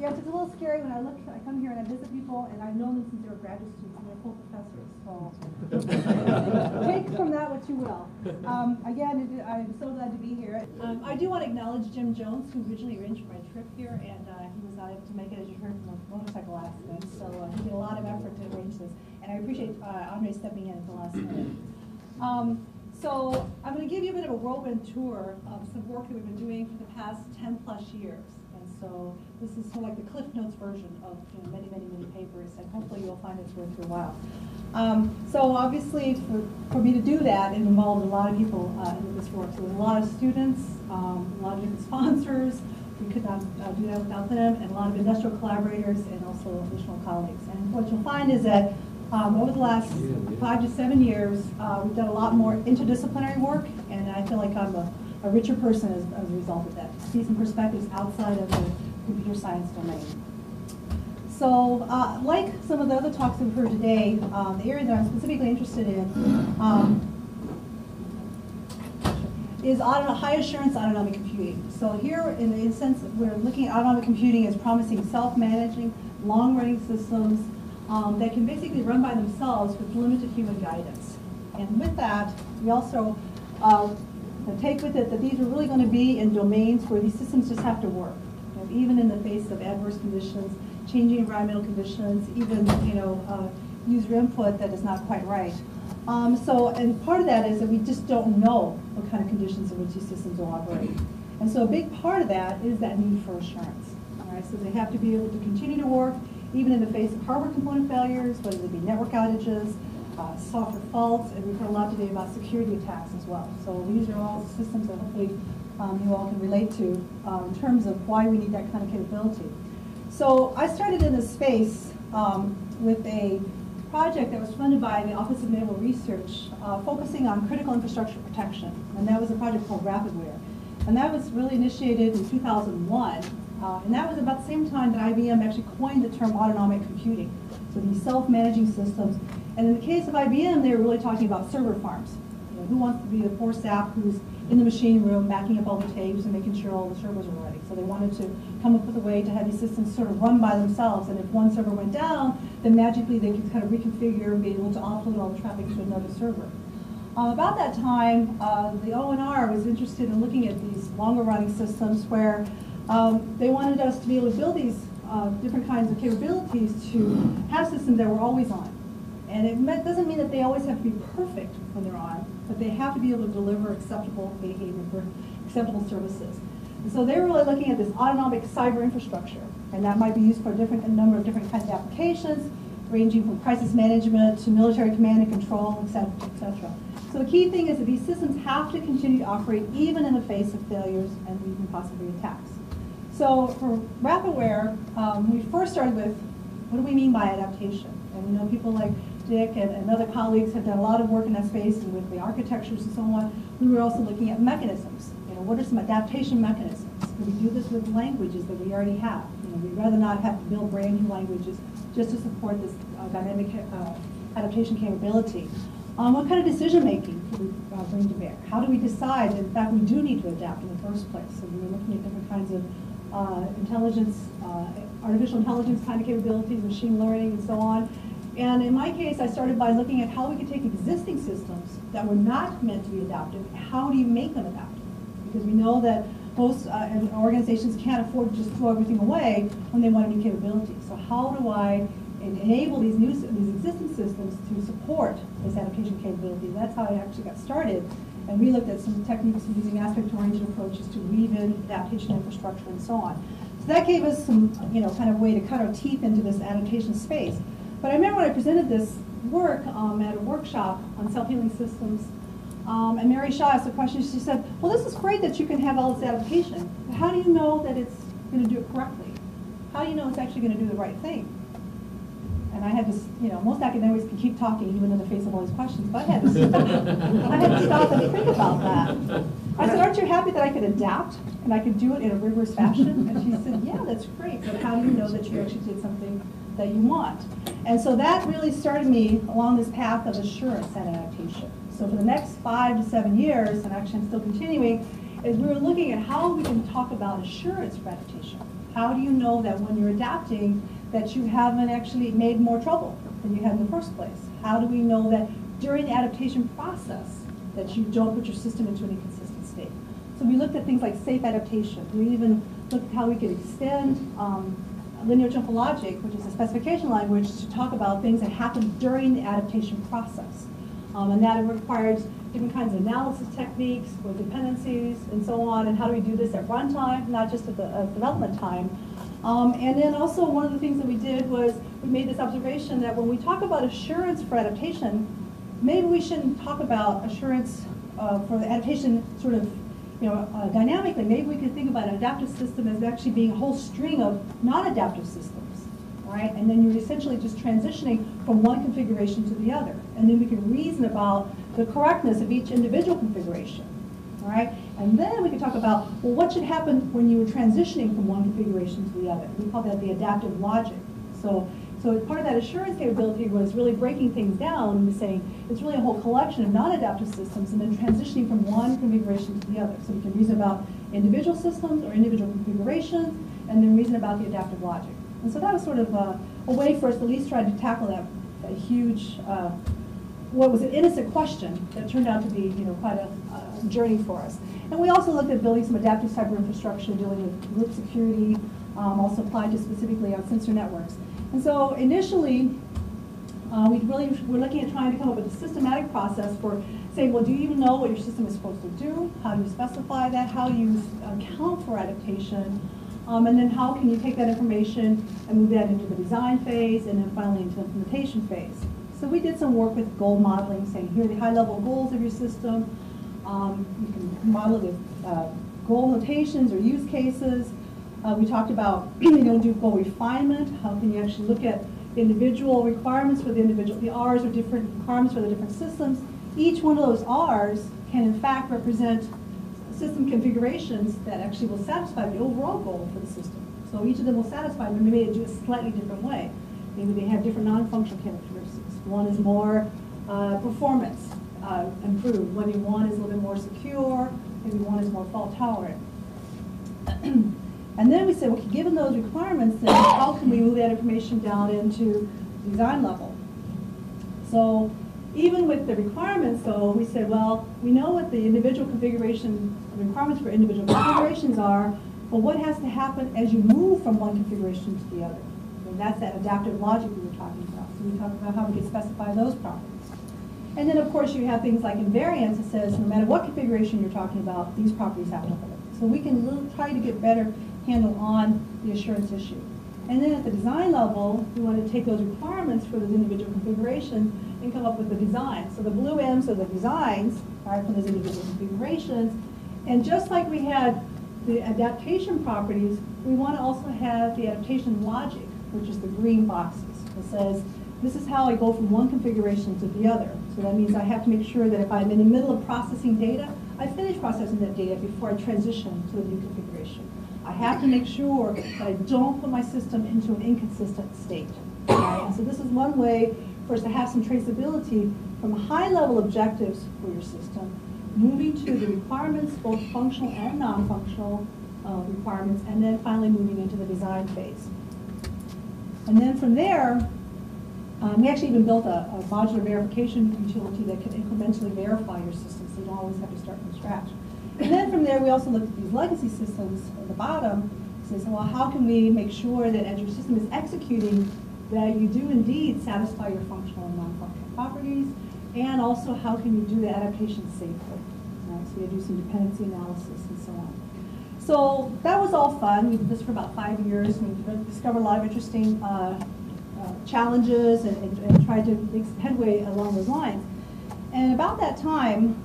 Yes, it's a little scary when I come here and I visit people, and I've known them since they were graduate students, and they're full professors. So take from that what you will. Again, I'm so glad to be here. I do want to acknowledge Jim Jones, who originally arranged my trip here, and he was not able to make it, as you heard, from a motorcycle accident. So he did a lot of effort to arrange this, and I appreciate Andre stepping in at the last minute. So I'm going to give you a bit of a whirlwind tour of some work that we've been doing for the past 10+ years. And so this is sort of like the Cliff Notes version of many papers, and hopefully you'll find it's worth your while. So obviously for me to do that, it involved a lot of people in this work. So there's a lot of students, a lot of different sponsors. We could not do that without them, and a lot of industrial collaborators and also additional colleagues. And what you'll find is that over the last 5 to 7 years, we've done a lot more interdisciplinary work, and I feel like I'm a richer person as a result of that. See some perspectives outside of the computer science domain. So, like some of the other talks we've heard today, the area that I'm specifically interested in is high assurance autonomic computing. So here, in a sense, we're looking at autonomic computing as promising self-managing, long-running systems that can basically run by themselves with limited human guidance. And with that, we also take with it that these are really going to be in domains where these systems just have to work, even in the face of adverse conditions, changing environmental conditions, even user input that is not quite right. And part of that is that we just don't know what kind of conditions in which these systems will operate. And so a big part of that is that need for assurance. All right, so they have to be able to continue to work even in the face of hardware component failures, whether they be network outages, software faults, and we've heard a lot today about security attacks as well. So these are all systems that hopefully you all can relate to in terms of why we need that kind of capability. So I started in this space with a project that was funded by the Office of Naval Research focusing on critical infrastructure protection, and that was a project called Rapidware. And that was really initiated in 2001. And that was about the same time that IBM actually coined the term autonomic computing. So these self-managing systems. And in the case of IBM, they were really talking about server farms. Who wants to be the poor sap who's in the machine room backing up all the tapes and making sure all the servers are ready. So they wanted to come up with a way to have these systems sort of run by themselves. And if one server went down, then magically they could kind of reconfigure and be able to offload all the traffic to another server. About that time, the ONR was interested in looking at these longer running systems where they wanted us to be able to build these different kinds of capabilities to have systems that were always on. And it doesn't mean that they always have to be perfect when they're on, but they have to be able to deliver acceptable behavior for acceptable services. And so they're really looking at this autonomic cyber infrastructure, and that might be used for a number of different kinds of applications, ranging from crisis management to military command and control, et cetera, et cetera. So the key thing is that these systems have to continue to operate even in the face of failures and even possibly attacks. So for Rapidware, we first started with, what do we mean by adaptation? And we know people like Dick and other colleagues have done a lot of work in that space and with the architectures and so on. We were also looking at mechanisms. What are some adaptation mechanisms? Can we do this with languages that we already have? We'd rather not have to build brand new languages just to support this dynamic adaptation capability. What kind of decision making could we bring to bear? How do we decide that, in fact, we do need to adapt in the first place? So we were looking at different kinds of intelligence, artificial intelligence kind of capabilities, machine learning, and so on. And in my case, I started by looking at how we could take existing systems that were not meant to be adaptive. How do you make them adaptive? Because we know that most organizations can't afford to just throw everything away when they want a new capability. So how do I enable these existing systems to support this adaptation capability? That's how I actually got started. And we looked at some techniques using aspect-oriented approaches to weave in adaptation infrastructure and so on. So that gave us some, kind of way to cut our teeth into this adaptation space. But I remember when I presented this work at a workshop on self-healing systems, and Mary Shaw asked a question. She said, well, this is great that you can have all this adaptation, but how do you know that it's going to do it correctly? How do you know it's actually going to do the right thing? And I had to, most academics can keep talking even in the face of all these questions, but I had to stop and think about that. I said, aren't you happy that I could adapt and I could do it in a rigorous fashion? And she said, yeah, that's great, but how do you know that you actually did something that you want? And so that really started me along this path of assurance and adaptation. So for the next 5 to 7 years, and actually I'm still continuing, is we were looking at how we can talk about assurance for adaptation. How do you know that when you're adapting that you haven't actually made more trouble than you had in the first place? How do we know that during the adaptation process that you don't put your system into an inconsistent state? So we looked at things like safe adaptation. We even looked at how we could extend linear temporal logic, which is a specification language, to talk about things that happen during the adaptation process. And that requires different kinds of analysis techniques with dependencies and so on, and how do we do this at runtime, not just at the development time. And then also one of the things that we did was we made this observation that when we talk about assurance for adaptation, maybe we shouldn't talk about assurance for the adaptation sort of dynamically. Maybe we could think about an adaptive system as actually being a whole string of non-adaptive systems, right? And then you're essentially just transitioning from one configuration to the other. And then we can reason about the correctness of each individual configuration, right? And then we can talk about, well, what should happen when you were transitioning from one configuration to the other? We call that the adaptive logic. So part of that assurance capability was really breaking things down and saying it's really a whole collection of non-adaptive systems and then transitioning from one configuration to the other. So we can reason about individual systems or individual configurations and then reason about the adaptive logic. And so that was sort of a way for us to at least try to tackle that huge, what was an innocent question that turned out to be quite a journey for us. And we also looked at building some adaptive cyber infrastructure, dealing with group security, also applied to specifically on sensor networks. And so initially, we really were looking at trying to come up with a systematic process for saying, well, do you know what your system is supposed to do? How do you specify that? How do you account for adaptation? And then how can you take that information and move that into the design phase and then finally into the implementation phase? So we did some work with goal modeling, saying here are the high-level goals of your system. You can model it with goal notations or use cases. We talked about do goal refinement. How can you actually look at individual requirements for the individual? The R's are different requirements for the different systems. Each one of those R's can in fact represent system configurations that actually will satisfy the overall goal for the system. So each of them will satisfy, but maybe they do it a slightly different way. Maybe they have different non-functional characteristics. One is more performance improved. Maybe one is a little bit more secure. Maybe one is more fault tolerant. And then we said, okay, given those requirements, then how can we move that information down into design level? So even with the requirements, though, we said, well, we know what the individual configuration requirements for individual configurations are, but what has to happen as you move from one configuration to the other? And that's that adaptive logic we were talking about. So we talked about how we could specify those properties. And then, of course, you have things like invariance that says no matter what configuration you're talking about, these properties have to hold. So we can try to get better handle on the assurance issue. And then at the design level, we want to take those requirements for those individual configurations and come up with the design. So the blue M's are the designs, right, for those individual configurations. And just like we had the adaptation properties, we want to also have the adaptation logic, which is the green boxes. It says, this is how I go from one configuration to the other. So that means I have to make sure that if I'm in the middle of processing data, I finish processing that data before I transition to the new configuration. I have to make sure that I don't put my system into an inconsistent state. Right? And so this is one way for us to have some traceability from high-level objectives for your system, moving to the requirements, both functional and non-functional requirements, and then finally moving into the design phase. And then from there, we actually even built a modular verification utility that can incrementally verify your system, so you don't always have to start from scratch. And then from there, we also looked at these legacy systems at the bottom. Says, well, how can we make sure that as your system is executing, that you do indeed satisfy your functional and non-functional properties, and also how can you do the adaptation safely? Right? So we do some dependency analysis and so on. So that was all fun. We did this for about 5 years. We discovered a lot of interesting challenges and tried to make some headway along those lines. And about that time,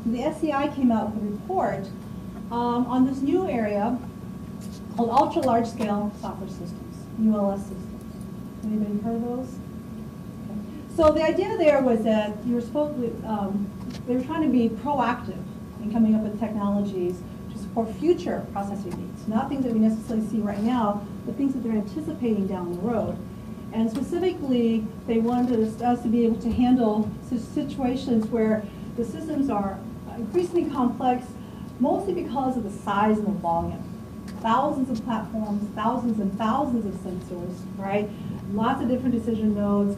the SCI came out with a report on this new area called ultra large scale software systems, ULS systems. Anybody heard of those? Okay. So the idea there was that you were supposed to, they were trying to be proactive in coming up with technologies to support future processing needs, not things that we necessarily see right now, but things that they're anticipating down the road. And specifically, they wanted us to be able to handle situations where the systems are increasingly complex, mostly because of the size and the volume. thousands of platforms, thousands and thousands of sensors, right? Lots of different decision nodes.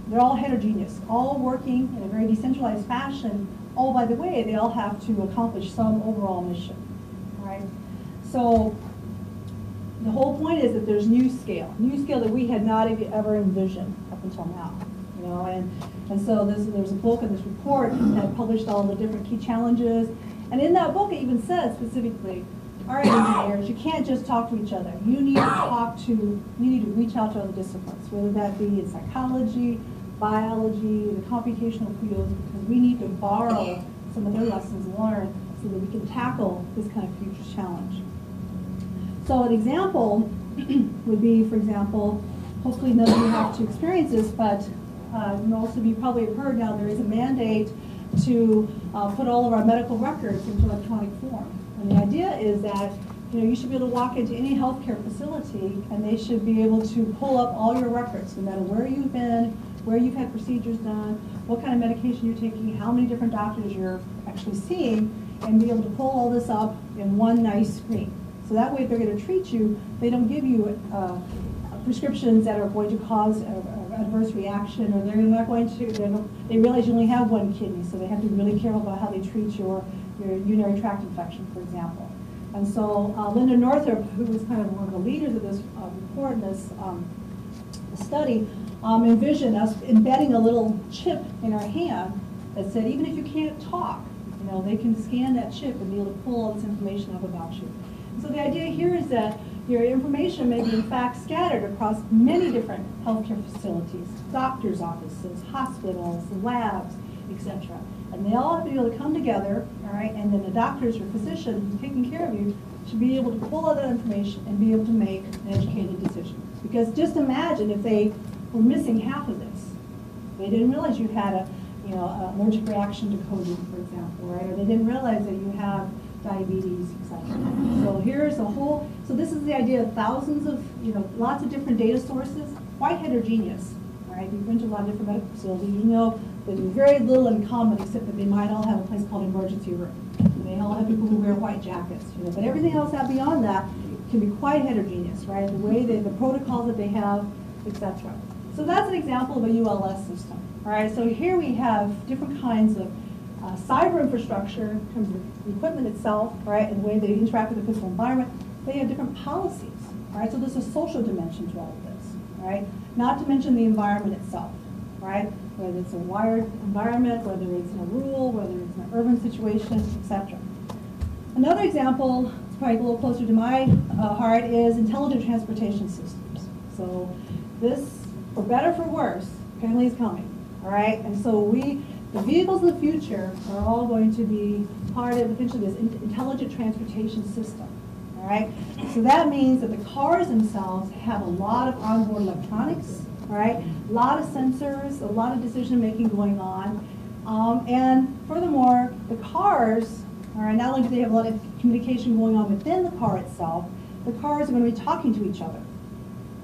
They're all heterogeneous, all working in a very decentralized fashion. Oh, by the way, they all have to accomplish some overall mission, right? So the whole point is that there's new scale that we had not ever envisioned up until now, you know. And so there's a book in this report that published all the different key challenges, and in that book it even said specifically, all right, engineers, you can't just talk to each other. You need to reach out to other disciplines, whether that be in psychology, biology, the computational fields, because we need to borrow some of their lessons learned so that we can tackle this kind of future challenge. So an example would be, for example, hopefully none of you have to experience this, but most of you probably have heard now there is a mandate to put all of our medical records into electronic form. And the idea is that you should be able to walk into any healthcare facility and they should be able to pull up all your records, no matter where you've been, where you've had procedures done, what kind of medication you're taking, how many different doctors you're actually seeing, and be able to pull all this up in one nice screen. So that way, if they're going to treat you, they don't give you prescriptions that are going to cause adverse reaction, or they're not going to, they realize you only have one kidney, so they have to be really careful about how they treat your urinary tract infection, for example. And so Linda Northrop, who was kind of one of the leaders of this report and this study, envisioned us embedding a little chip in our hand that said, even if you can't talk, they can scan that chip and be able to pull all this information up about you. So the idea here is that your information may be in fact scattered across many different healthcare facilities, doctors' offices, hospitals, labs, etc. And they all have to be able to come together, all right, and then the doctors or physician who's taking care of you should be able to pull out that information and be able to make an educated decision. Because just imagine if they were missing half of this. They didn't realize you had a allergic reaction to codeine, for example, right? Or they didn't realize that you have diabetes, etc. So here's a whole, so this is the idea of thousands of, lots of different data sources, quite heterogeneous, right? You've been to a lot of different medical facilities, there's very little in common except that they might all have a place called emergency room. And they all have people who wear white jackets, but everything else out beyond that can be quite heterogeneous, right? The way the protocols that they have, etc. So that's an example of a ULS system, all right? So here we have different kinds of cyber infrastructure in terms of the equipment itself, right, and the way they interact with the physical environment. They have different policies, right? So there's a social dimension to all of this, right? Not to mention the environment itself, right? Whether it's a wired environment, whether it's in a rural, whether it's in an urban situation, etc. Another example, it's probably a little closer to my heart, is intelligent transportation systems. So this, for better or for worse, apparently is coming, all right? And so the vehicles of the future are all going to be part of potentially this intelligent transportation system, all right? So that means that the cars themselves have a lot of onboard electronics, all right? A lot of sensors, a lot of decision-making going on. And furthermore, the cars, all right, not only do they have a lot of communication going on within the car itself, the cars are going to be talking to each other,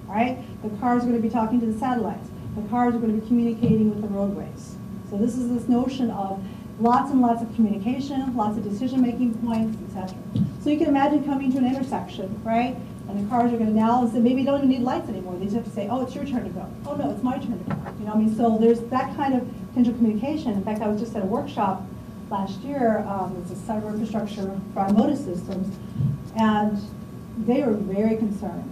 all right? The cars are going to be talking to the satellites. The cars are going to be communicating with the roadways. So this is this notion of lots and lots of communication, lots of decision-making points, etc. So you can imagine coming to an intersection, right? And the cars are going to now, so maybe don't even need lights anymore. They just have to say, oh, it's your turn to go. Oh, no, it's my turn to go. So there's that kind of potential communication. In fact, I was just at a workshop last year. It's a cyber infrastructure for automotive systems. And they were very concerned.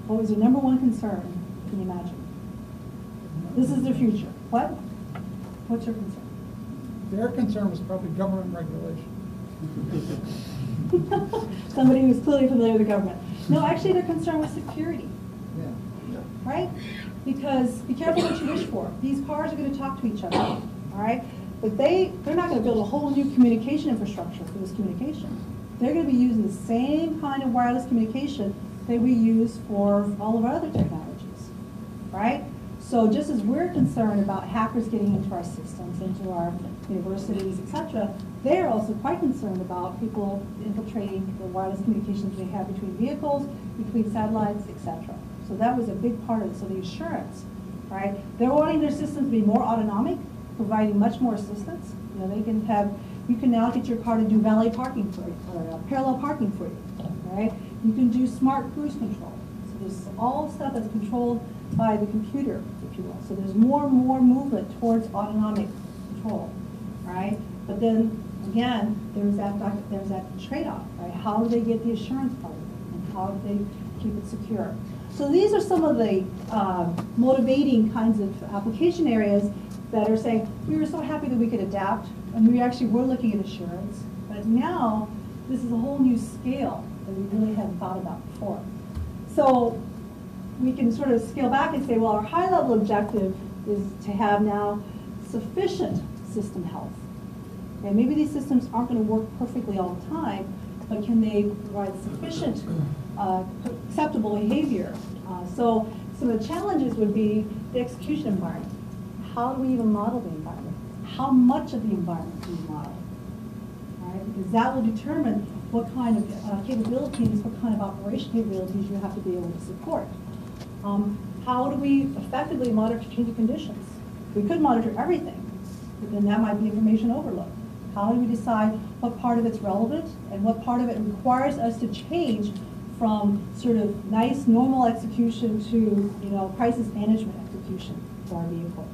What was their number one concern? Can you imagine? This is their future. What? What's your concern? Their concern was probably government regulation. Somebody who's clearly familiar with the government. No, actually their concern was security. Yeah. Right? Because be careful what you wish for. These cars are going to talk to each other. All right? But they're not going to build a whole new communication infrastructure for this communication. They're going to be using the same kind of wireless communication that we use for all of our other technologies. Right? So just as we're concerned about hackers getting into our systems, into our universities, etc., they're also quite concerned about people infiltrating the wireless communications we have between vehicles, between satellites, etc. So that was a big part of it. So the assurance, right? They're wanting their systems to be more autonomic, providing much more assistance. They can have, you can now get your car to do valet parking for you, or parallel parking for you, right? You can do smart cruise control. So there's all stuff that's controlled by the computer, if you will. So there's more and more movement towards autonomic control, right? But then again, there's that trade-off, right? How do they get the assurance part of it, and how do they keep it secure? So these are some of the motivating kinds of application areas that are saying, we were so happy that we could adapt, and we actually were looking at assurance, but now this is a whole new scale that we really hadn't thought about before. So we can sort of scale back and say, well, our high-level objective is to have now sufficient system health. And maybe these systems aren't going to work perfectly all the time, but can they provide sufficient acceptable behavior? So some of the challenges would be the execution environment. How do we even model the environment? How much of the environment do we model? Right? Because that will determine what kind of capabilities, what kind of operation capabilities you have to be able to support. How do we effectively monitor changing conditions? We could monitor everything, but then that might be information overload. How do we decide what part of it's relevant and what part of it requires us to change from sort of nice, normal execution to, crisis management execution for our vehicles?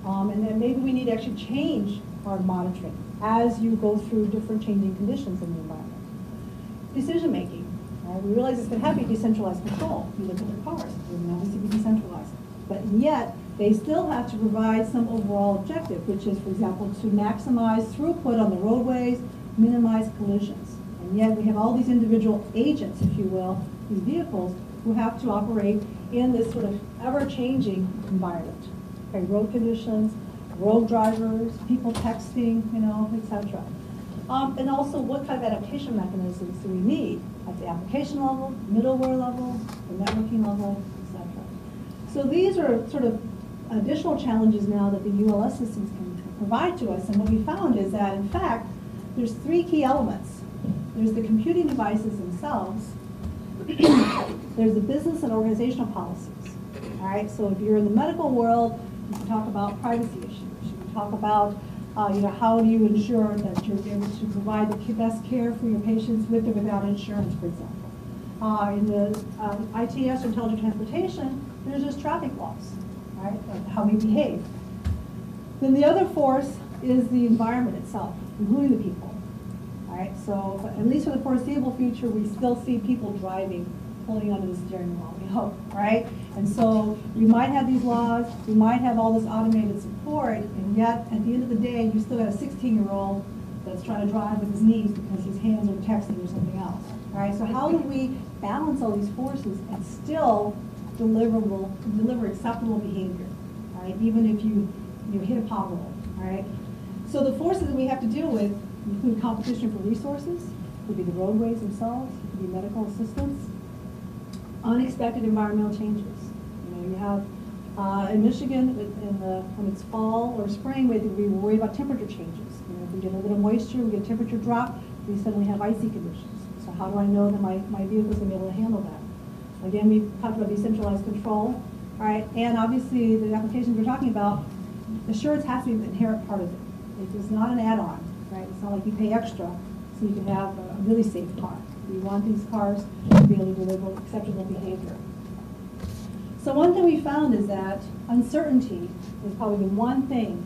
And then maybe we need to actually change our monitoring as you go through different changing conditions in the environment. Decision making. Right? We realize it's going to have to be decentralized control. You look at the cars, they're going to obviously be decentralized. But yet, they still have to provide some overall objective, which is, for example, to maximize throughput on the roadways, minimize collisions. And yet we have all these individual agents, if you will, these vehicles, who have to operate in this sort of ever-changing environment. Okay, road conditions, road drivers, people texting, etc. And also, what kind of adaptation mechanisms do we need at the application level, middleware level, the networking level, etc. So these are sort of additional challenges now that the ULS systems can provide to us. And what we found is that, in fact, there's three key elements. There's the computing devices themselves. There's the business and organizational policies. All right. So if you're in the medical world, you can talk about privacy issues. You can talk about how do you ensure that you're able to provide the best care for your patients with or without insurance, for example. In the ITS, or intelligent transportation, there's just traffic laws, right, of how we behave. Then the other force is the environment itself, including the people. All right, so at least for the foreseeable future, we still see people driving, pulling onto the steering wheel, we hope, right? And so we might have these laws, we might have all this automated support, and yet at the end of the day, you still got a 16-year-old that's trying to drive with his knees because his hands are texting or something else. All right, so how do we balance all these forces and still deliver acceptable behavior, all right, even if you hit a pothole, all right? So the forces that we have to deal with include competition for resources, it could be the roadways themselves, it could be medical assistance, unexpected environmental changes. You have in Michigan, when it's fall or spring, we worry about temperature changes. If we get a little moisture, we get a temperature drop, we suddenly have icy conditions. So how do I know that my vehicle is going to be able to handle that? Again, we talked about decentralized control, all right? And obviously, the applications we're talking about, assurance has to be an inherent part of it. It is not an add-on, right? It's not like you pay extra so you can have a really safe car. We want these cars to be able to deliver acceptable behavior. So one thing we found is that uncertainty is probably the one thing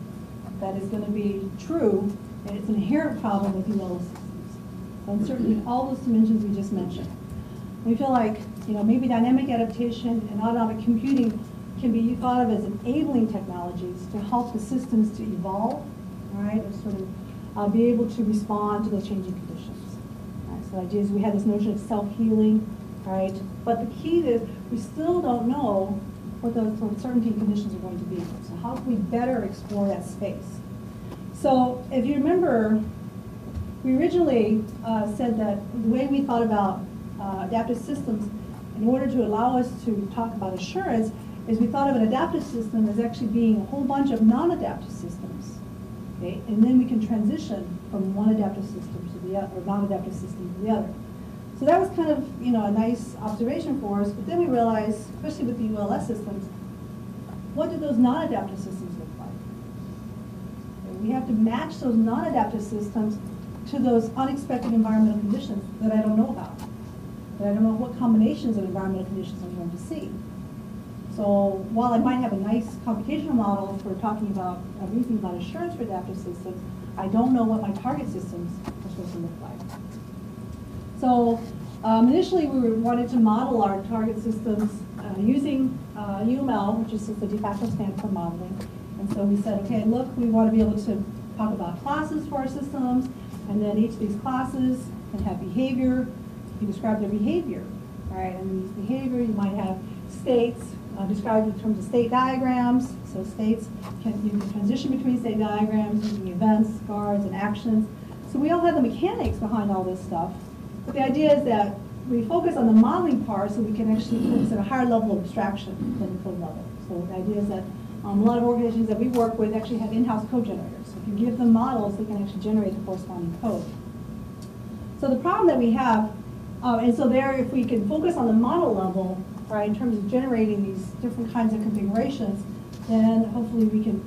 that is going to be true, and it's an inherent problem with ULS systems. Uncertainty in all those dimensions we just mentioned. We feel like maybe dynamic adaptation and autonomic computing can be thought of as enabling technologies to help the systems to evolve, right, or sort of be able to respond to those changing conditions. Right? So the idea is we have this notion of self-healing, right? But the key is we still don't know what those uncertainty conditions are going to be. So how can we better explore that space? So if you remember, we originally said that the way we thought about adaptive systems, in order to allow us to talk about assurance, is we thought of an adaptive system as actually being a whole bunch of non-adaptive systems. Okay? And then we can transition from one adaptive system to the other, or non-adaptive system to the other. So that was kind of a nice observation for us, but then we realized, especially with the ULS systems, what do those non-adaptive systems look like? And we have to match those non-adaptive systems to those unexpected environmental conditions that I don't know about. but I don't know what combinations of environmental conditions I'm going to see. So while I might have a nice computational model for talking about everything about assurance for adaptive systems, I don't know what my target systems are supposed to look like. So initially we wanted to model our target systems using UML, which is just the de facto standard for modeling. And so we said, okay, look, we want to be able to talk about classes for our systems, and then each of these classes can have behavior. You can describe their behavior, right? And these behavior, you might have states described in terms of state diagrams. So states, you can transition between state diagrams using events, guards, and actions. So we all have the mechanics behind all this stuff. But the idea is that we focus on the modeling part so we can actually focus at a higher level of abstraction than the code level. So the idea is that a lot of organizations that we work with actually have in-house code generators. So if you give them models, they can actually generate the corresponding code. So the problem that we have, and so there, if we can focus on the model level, right, in terms of generating these different kinds of configurations, then hopefully we can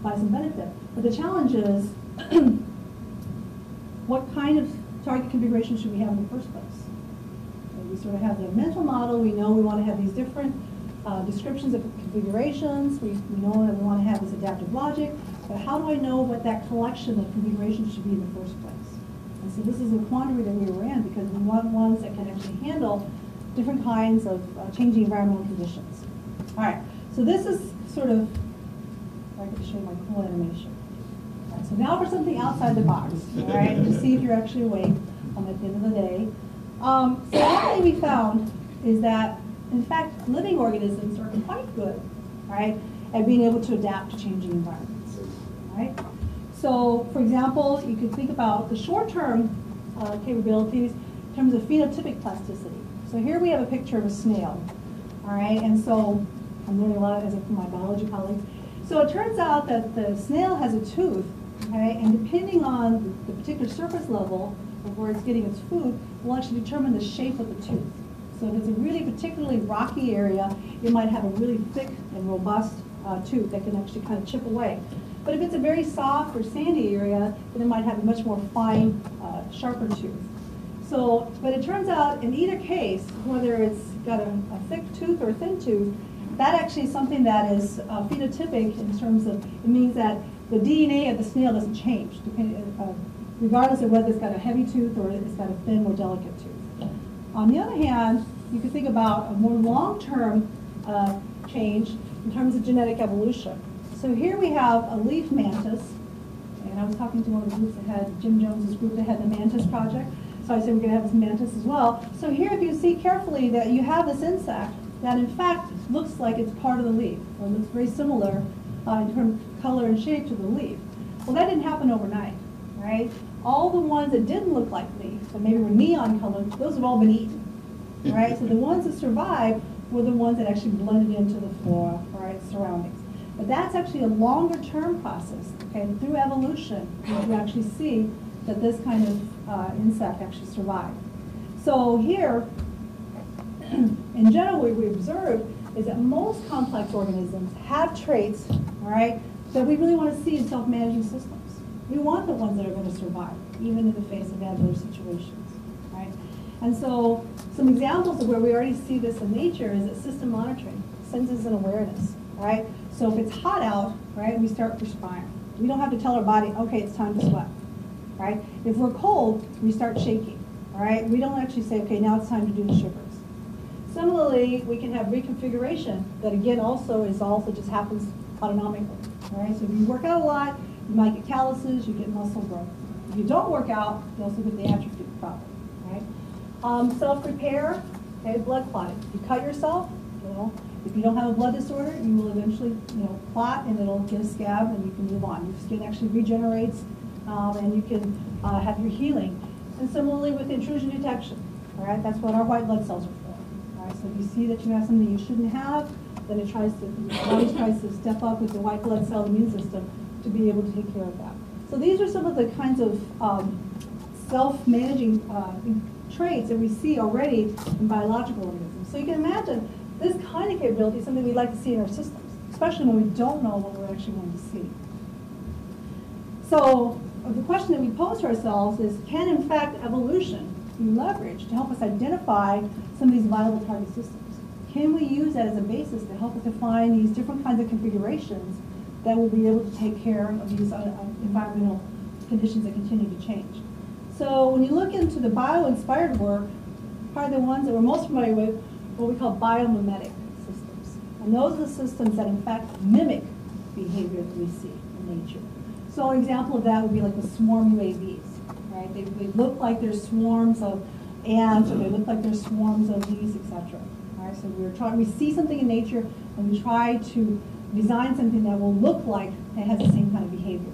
find some benefit. But the challenge is, what kind of target configuration should we have in the first place? So we sort of have the mental model. We know we want to have these different descriptions of configurations. We know that we want to have this adaptive logic. But how do I know what that collection of configurations should be in the first place? And so this is a quandary that we were in, because we want ones that can actually handle different kinds of changing environmental conditions. All right, so this is sort of, if I could show you my cool animation. All right, so now for something outside the box, all right, to see if you're actually awake at the end of the day. So one thing we found is that, in fact, living organisms are quite good, right, at being able to adapt to changing environments, right? So, for example, you could think about the short-term capabilities in terms of phenotypic plasticity. So here we have a picture of a snail, all right? And so I'm learning a lot as from my biology colleagues. So it turns out that the snail has a tooth, okay? And depending on the particular surface level of where it's getting its food, will actually determine the shape of the tooth. So if it's a really particularly rocky area, it might have a really thick and robust tooth that can actually kind of chip away. But if it's a very soft or sandy area, then it might have a much more fine, sharper tooth. So, but it turns out in either case, whether it's got a thick tooth or a thin tooth, that actually is something that is phenotypic in terms of, it means that the DNA of the snail doesn't change, regardless of whether it's got a heavy tooth or it's got a thin or delicate tooth. On the other hand, you could think about a more long-term change in terms of genetic evolution. So here we have a leaf mantis, and I was talking to one of the groups that had, Jim Jones's group that had the mantis project, so I said we're going to have this mantis as well. So here if you see carefully that you have this insect that in fact looks like it's part of the leaf, or looks very similar in terms of color and shape to the leaf. Well, that didn't happen overnight, right? All the ones that didn't look like leaves, so maybe were neon colored, those have all been eaten, right? So the ones that survived were the ones that actually blended into the flora, right, surroundings. But that's actually a longer-term process, okay? Through evolution, you actually see that this kind of insect actually survived. So here, in general, what we observed is that most complex organisms have traits, all right, that we really want to see in self-managing systems. We want the ones that are going to survive, even in the face of adverse situations, right? And so some examples of where we already see this in nature is that system monitoring, senses and awareness, right? So if it's hot out, right, we start perspiring. We don't have to tell our body, okay, it's time to sweat, right? If we're cold, we start shaking, all right? We don't actually say, okay, now it's time to do the shivers. Similarly, we can have reconfiguration that again also just happens autonomically, all right? So if you work out a lot, you might get calluses, you get muscle growth. If you don't work out, you also get the atrophy problem, right? Self-repair, okay, blood clotting. You cut yourself, you know, if you don't have a blood disorder, you will eventually, clot and it'll get a scab and you can move on. Your skin actually regenerates and you can have your healing. And similarly with intrusion detection, all right? That's what our white blood cells are for. All right? So if you see that you have something you shouldn't have, then the body tries to step up with the white blood cell immune system to be able to take care of that. So these are some of the kinds of self-managing traits that we see already in biological organisms. So you can imagine this kind of capability is something we'd like to see in our systems, especially when we don't know what we're actually going to see. So the question that we pose to ourselves is, can in fact evolution we leverage to help us identify some of these viable target systems? Can we use that as a basis to help us define these different kinds of configurations that will be able to take care of these environmental conditions that continue to change? So when you look into the bio-inspired work, probably the ones that we're most familiar with, what we call biomimetic systems. And those are the systems that in fact mimic behavior that we see in nature. So an example of that would be like the swarm UAVs, right? They look like they're swarms of ants, or they look like they're swarms of bees, etc. All right, so we see something in nature, and we try to design something that will look like it has the same kind of behavior.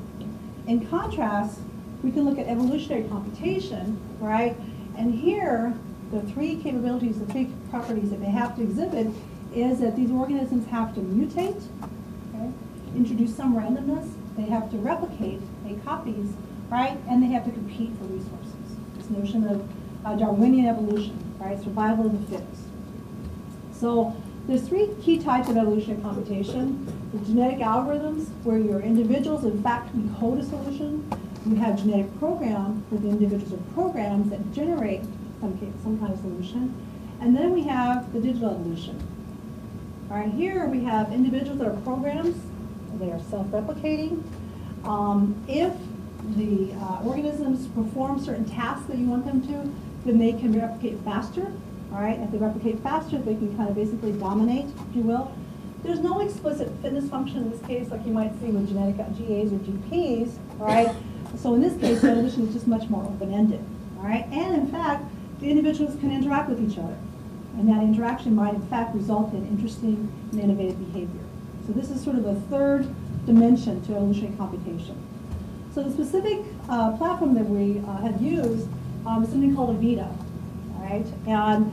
In contrast, we can look at evolutionary computation, right? And here, the three capabilities, the three properties that they have to exhibit is that these organisms have to mutate, okay? Introduce some randomness, they have to replicate, make copies, right? And they have to compete for resources. This notion of Darwinian evolution, right? Survival of the fittest. So there's three key types of evolutionary computation. The genetic algorithms, where your individuals in fact encode a solution. You have genetic program, where the individuals are programs that generate some kind of solution. And then we have the digital evolution. All right, here we have individuals that are programs. They are self-replicating. If the organisms perform certain tasks that you want them to, then they can replicate faster. All right, if they replicate faster, they can kind of basically dominate, if you will. There's no explicit fitness function in this case, like you might see with genetic GAs or GPs, all right? So in this case, the evolution is just much more open-ended, all right? And in fact, the individuals can interact with each other. And that interaction might in fact result in interesting and innovative behavior. So this is sort of a third dimension to evolutionary computation. So the specific platform that we have used is something called Avita, all right? And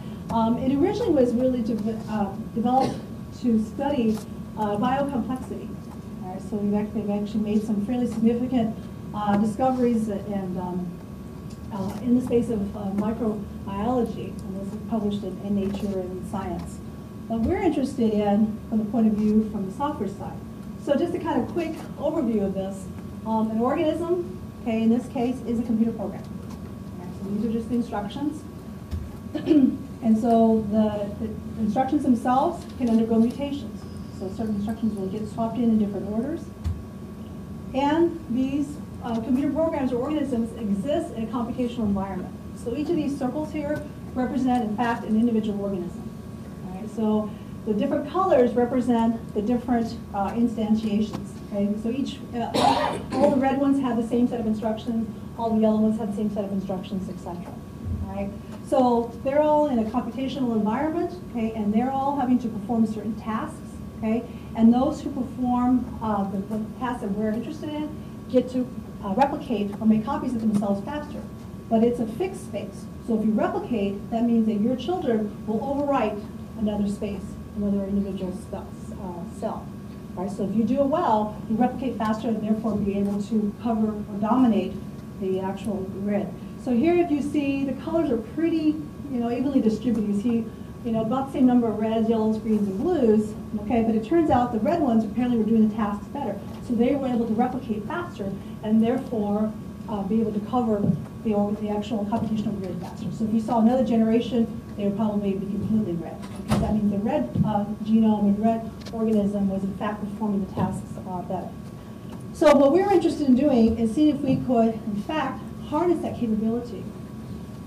it originally was really developed to study BioComplexity. All right? So they've actually made some fairly significant discoveries and in the space of microbiology, and this is published in Nature and Science. What we're interested in from the point of view from the software side. So just a kind of quick overview of this. An organism, okay, in this case, is a computer program. Okay, so these are just the instructions. And so the instructions themselves can undergo mutations. So certain instructions will get swapped in different orders. And these computer programs or organisms exist in a computational environment. So each of these circles here represent, in fact, an individual organism. All right, so the different colors represent the different instantiations. Okay? So all the red ones have the same set of instructions, all the yellow ones have the same set of instructions, etc. Right? So they're all in a computational environment, okay, and they're all having to perform certain tasks, okay, and those who perform the tasks that we're interested in get to replicate or make copies of themselves faster. But it's a fixed space. So if you replicate, that means that your children will overwrite another space, another individual cell. Right? So if you do it well, you replicate faster and therefore be able to cover or dominate the actual grid. So here, if you see, the colors are pretty, evenly distributed. You see, about the same number of reds, yellows, greens, and blues. Okay, but it turns out the red ones apparently were doing the tasks better. So they were able to replicate faster and therefore be able to cover the actual computational grid faster. So if you saw another generation, they would probably be completely red, because that means the red genome and red organism was in fact performing the tasks better. So what we're interested in doing is seeing if we could, in fact, harness that capability.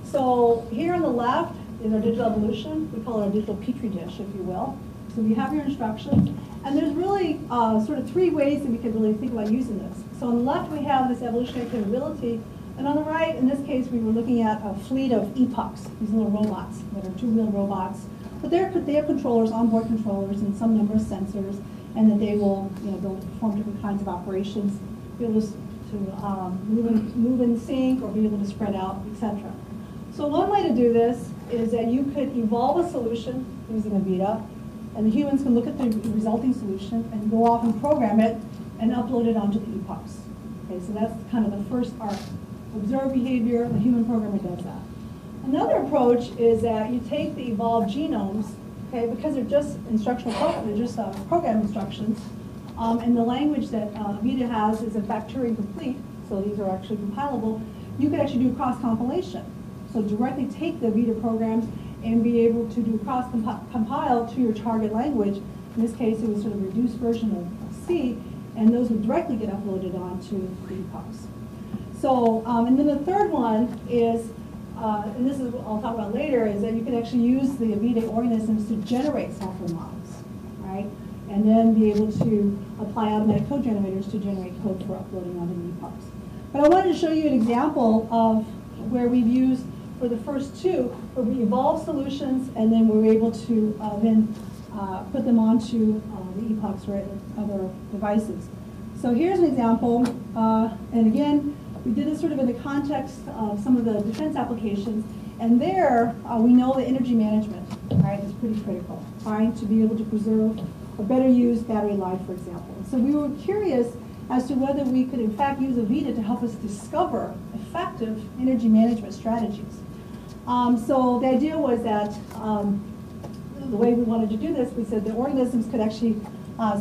So here on the left is our digital evolution. We call it our digital petri dish, if you will. So you have your instructions. And there's really sort of three ways that we could really think about using this. So on the left, we have this evolutionary capability. And on the right, in this case, we were looking at a fleet of epochs, these little robots that are two-wheel robots. But they have controllers, onboard controllers, and some number of sensors, and that they will, they'll perform different kinds of operations, be able to move in sync or be able to spread out, etc. So one way to do this is that you could evolve a solution using Avita, and the humans can look at the resulting solution and go off and program it and upload it onto the epochs. Okay, so that's kind of the first arc. Observe behavior, the human programmer does that. Another approach is that you take the evolved genomes, okay, because they're just instructional programs, they're just program instructions, and the language that Avita has is in fact Turing complete, so these are actually compilable. You could actually do cross-compilation. So directly take the Vita programs and be able to do cross-compile to your target language. In this case, it was sort of a reduced version of C, and those would directly get uploaded onto the epochs. So, and then the third one is, and this is what I'll talk about later, is that you can actually use the Vita organisms to generate software models, right? And then be able to apply automatic code generators to generate code for uploading onto the epochs. But I wanted to show you an example of where we've used, for the first two, where we evolved solutions and then we were able to then put them onto the epochs or other devices. So here's an example, and again, we did this sort of in the context of some of the defense applications, and there we know that energy management, right, is pretty critical, trying to be able to preserve or better use battery life, for example. So we were curious as to whether we could in fact use Avita to help us discover effective energy management strategies. So the idea was that the way we wanted to do this, we said the organisms could actually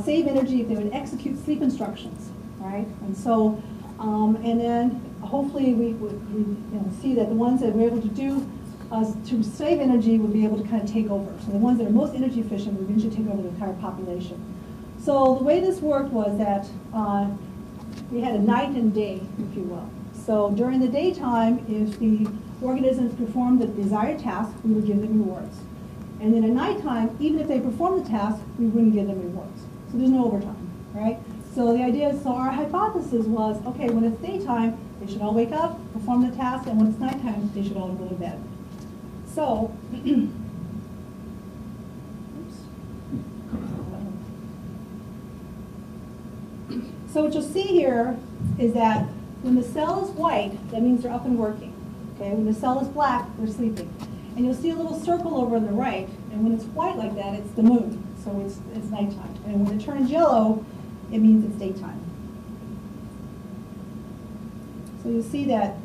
save energy if they would execute sleep instructions, right? And so, and then hopefully we would see that the ones that we're able to do to save energy would be able to kind of take over. So the ones that are most energy efficient would eventually take over the entire population. So the way this worked was that we had a night and day, if you will. So during the daytime, if the organisms performed the desired task, we would give them rewards. And then at nighttime, even if they performed the task, we wouldn't give them rewards. So there's no overtime, right? So the idea is, so our hypothesis was, okay, when it's daytime, they should all wake up, perform the task, and when it's nighttime, they should all go to bed. So, so what you'll see here is that when the cell is white, that means they're up and working. Okay, when the cell is black, they're sleeping. And you'll see a little circle over on the right, and when it's white like that, it's the moon, so it's nighttime. And when it turns yellow, it means it's daytime. So you'll see that.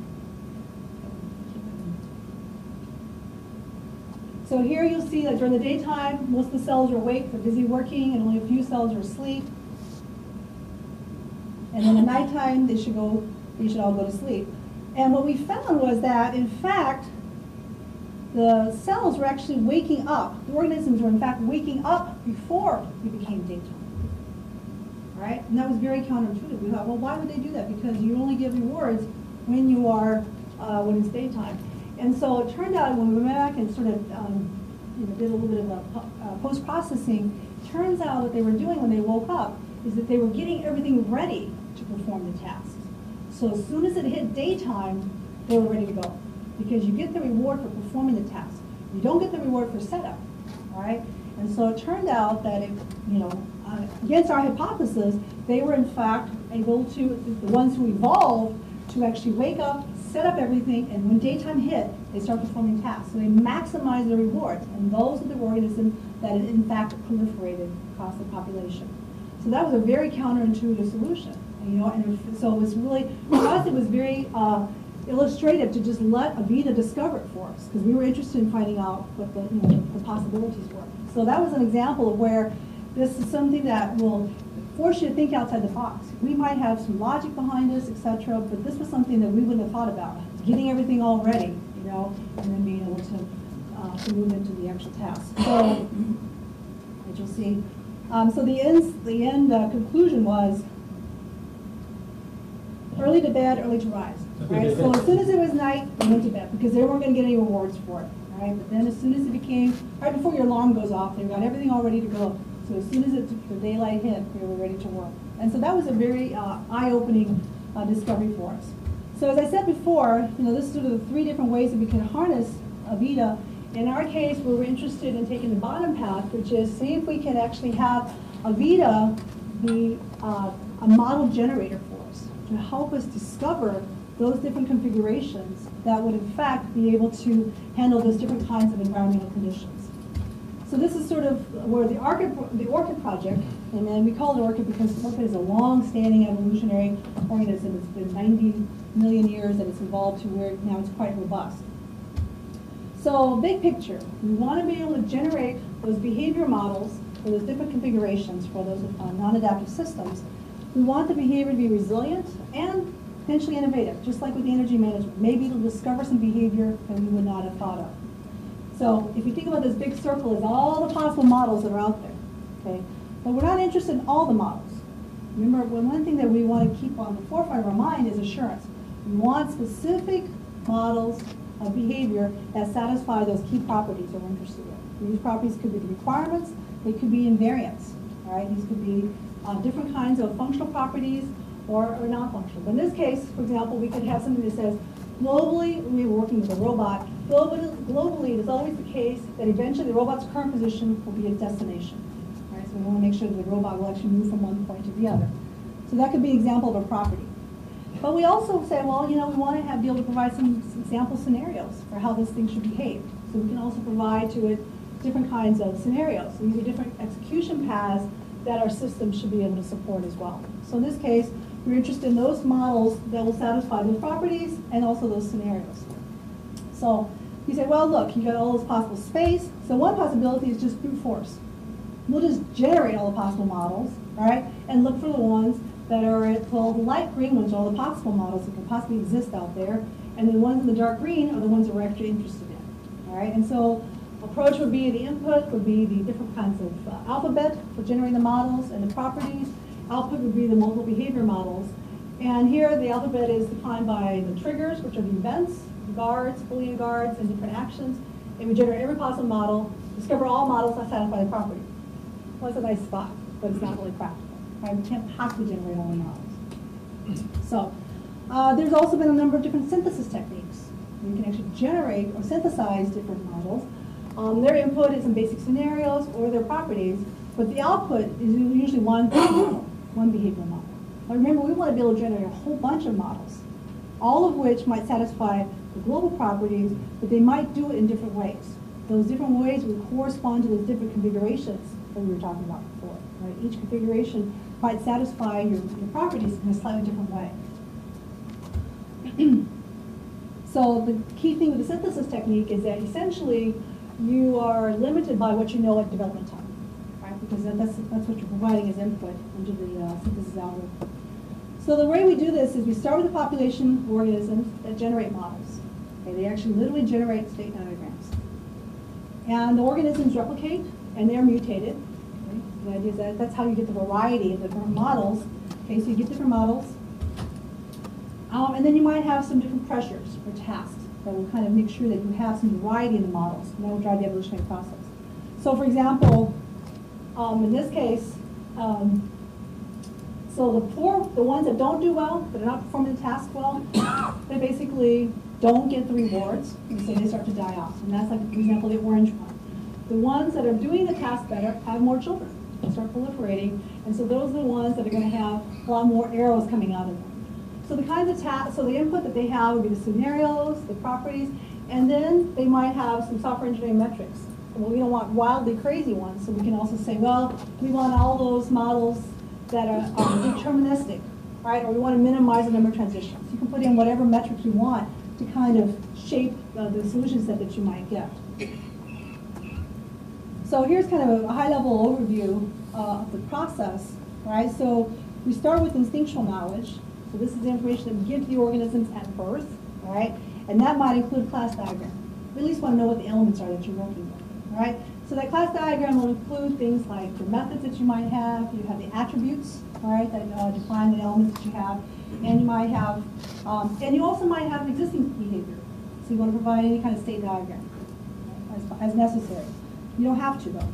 So here you'll see that during the daytime, most of the cells are awake, they're busy working, and only a few cells are asleep. And then at nighttime, they should all go to sleep. And what we found was that, in fact, the cells were actually waking up. The organisms were, in fact, waking up before it became daytime. Right? And that was very counterintuitive. We thought, well, why would they do that? Because you only give rewards when you are, when it's daytime. And so it turned out when we went back and sort of did a little bit of post-processing, it turns out what they were doing when they woke up is that they were getting everything ready to perform the tasks. So as soon as it hit daytime, they were ready to go. Because you get the reward for performing the task. You don't get the reward for setup, all right? And so it turned out that, against our hypothesis, they were in fact able to, the ones who evolved, to actually wake up, set up everything, and when daytime hit, they start performing tasks. So they maximize the rewards, and those are the organisms that in fact proliferated across the population. So that was a very counterintuitive solution, and so it was really, for us it was very illustrative to just let Avita discover it for us, because we were interested in finding out what the possibilities were. So that was an example of where this is something that will force you to think outside the box. We might have some logic behind us, etc., but this was something that we wouldn't have thought about. Getting everything all ready, and then being able to move into the actual task. So, as you'll see, so the end conclusion was early to bed, early to rise. Right? So as soon as it was night, they went to bed because they weren't going to get any rewards for it. Right? But then as soon as it became, right before your alarm goes off, they've got everything all ready to go. So as soon as the daylight hit, they were ready to work. And so that was a very eye-opening discovery for us. So as I said before, this is sort of the three different ways that we can harness Avita. In our case, we were interested in taking the bottom path, which is see if we can actually have Avita be a model generator for us to help us discover those different configurations that would in fact be able to handle those different kinds of environmental conditions. So this is sort of where the Orca Project, and then we call it Orca because Orca is a long-standing evolutionary organism. It's been 90 million years and it's evolved to where now it's quite robust. So big picture, we want to be able to generate those behavior models for those different configurations for those non-adaptive systems. We want the behavior to be resilient and potentially innovative, just like with the energy management. Maybe it'll discover some behavior that we would not have thought of. So if you think about this big circle as all the possible models that are out there, okay? But we're not interested in all the models. Remember, one thing that we want to keep on the forefront of our mind is assurance. We want specific models of behavior that satisfy those key properties that we're interested in. These properties could be the requirements, they could be invariants, all right? These could be different kinds of functional properties or non-functional. But in this case, for example, we could have something that says, globally, we were working with a robot, globally, it is always the case that eventually the robot's current position will be its destination. Right? So we want to make sure that the robot will actually move from one point to the other. So that could be an example of a property. But we also say, well, we want to be able to provide some example scenarios for how this thing should behave. So we can also provide to it different kinds of scenarios. So these are different execution paths that our system should be able to support as well. So in this case, we're interested in those models that will satisfy those properties and also those scenarios. So you say, well, look, you got all this possible space. So one possibility is just brute force. We'll just generate all the possible models, right, and look for the ones that are, well, the light green ones are all the possible models that can possibly exist out there, and the ones in the dark green are the ones that we're actually interested in, all right? And so approach would be, the input would be the different kinds of alphabet for generating the models and the properties. Output would be the multiple behavior models. And here the alphabet is defined by the triggers, which are the events, guards, Boolean guards, and different actions. And we generate every possible model, discover all models that satisfy the property. Well, that's a nice spot, but it's not really practical. Right? We can't possibly generate all the models. So there's also been a number of different synthesis techniques. You can actually generate or synthesize different models. Their input is some basic scenarios or their properties, but the output is usually one behavioral model. But remember, we want to be able to generate a whole bunch of models, all of which might satisfy the global properties, but they might do it in different ways. Those different ways would correspond to those different configurations that we were talking about before. Right? Each configuration might satisfy your properties in a slightly different way. So the key thing with the synthesis technique is that essentially you are limited by what you know at development time, right? Because that's what you're providing as input into the synthesis algorithm. So the way we do this is we start with a population of organisms that generate models. Okay, they actually literally generate state diagrams. And the organisms replicate, and they're mutated. Okay? The idea is that that's how you get the variety of the different models. Okay, so you get different models. And then you might have some different pressures or tasks that will kind of make sure that you have some variety in the models, and that will drive the evolutionary process. So for example, in this case, so the ones that don't do well, that are not performing the task well, they basically don't get the rewards, and so they start to die off. And that's like, for example, the orange one. The ones that are doing the task better have more children. They start proliferating, and so those are the ones that are going to have a lot more arrows coming out of them. So the kinds of tasks, so the input that they have would be the scenarios, the properties, and then they might have some software engineering metrics. Well, we don't want wildly crazy ones, so we can also say, well, we want all those models that are deterministic, right? Or we want to minimize the number of transitions. You can put in whatever metrics you want to kind of shape the solution set that you might get. So here's kind of a high-level overview of the process, right? So we start with instinctual knowledge. So this is the information that we give to the organisms at birth, right? And that might include class diagram. We at least want to know what the elements are that you're working with, right? So that class diagram will include things like the methods that you might have. You have the attributes, right, that define the elements that you have. And you might have, and you also might have existing behavior. So you want to provide any kind of state diagram, right, as necessary. You don't have to, though.